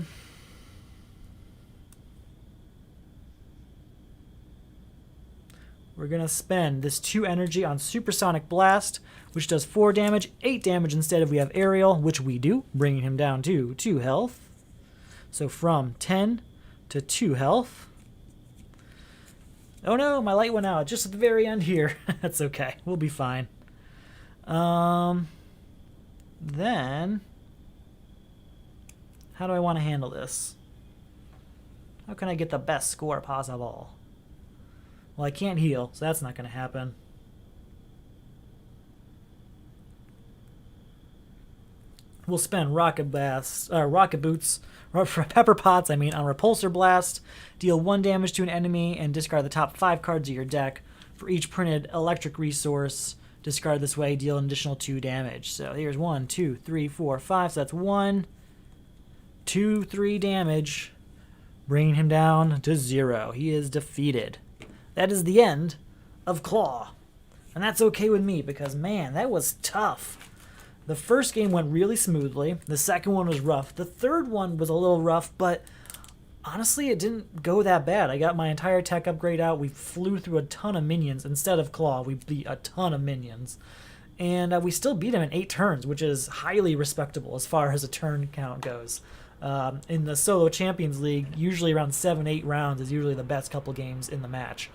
Speaker 1: going to spend this 2 energy on Supersonic Blast, which does 4 damage, 8 damage instead if we have aerial, which we do, bringing him down to 2 health. So from 10 to 2 health. Oh no, my light went out just at the very end here. That's okay. We'll be fine. Then, how do I want to handle this? How can I get the best score possible? Well, I can't heal, so that's not going to happen. We'll spend Rocket Boots, Pepper Pots, on Repulsor Blast. Deal 1 damage to an enemy and discard the top 5 cards of your deck. For each printed electric resource, Discard this way, deal an additional 2 damage. So here's 1, 2, 3, 4, 5. So that's 1, 2, 3 damage, bringing him down to 0. He is defeated. That is the end of Klaw. And that's okay with me because, man, that was tough. The first game went really smoothly. The second one was rough. The third one was a little rough, but honestly, it didn't go that bad. I got my entire tech upgrade out. We flew through a ton of minions. Instead of Klaw, we beat a ton of minions. And we still beat him in 8 turns, which is highly respectable as far as a turn count goes. In the Solo Champions League, usually around 7-8 rounds is usually the best couple games in the match,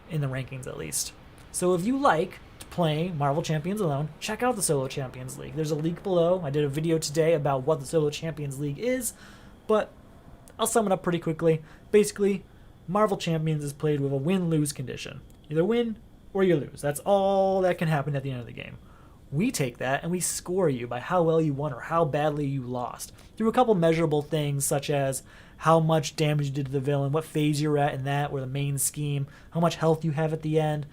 Speaker 1: in the rankings at least. So if you like to play Marvel Champions alone, check out the Solo Champions League. There's a link below. I did a video today about what the Solo Champions League is, but I'll sum it up pretty quickly. Basically, Marvel Champions is played with a win-lose condition. Either win or you lose. That's all that can happen at the end of the game. We take that and we score you by how well you won or how badly you lost through a couple measurable things such as how much damage you did to the villain, what phase you're at in that or the main scheme, how much health you have at the end.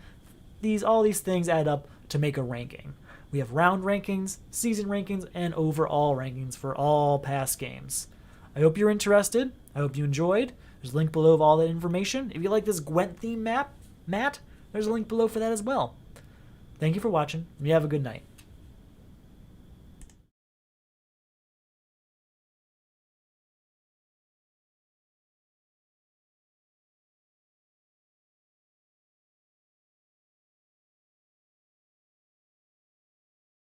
Speaker 1: All these things add up to make a ranking. We have round rankings, season rankings, and overall rankings for all past games. I hope you're interested. I hope you enjoyed. There's a link below of all that information. If you like this Gwent theme map, there's a link below for that as well. Thank you for watching, and you have a good night.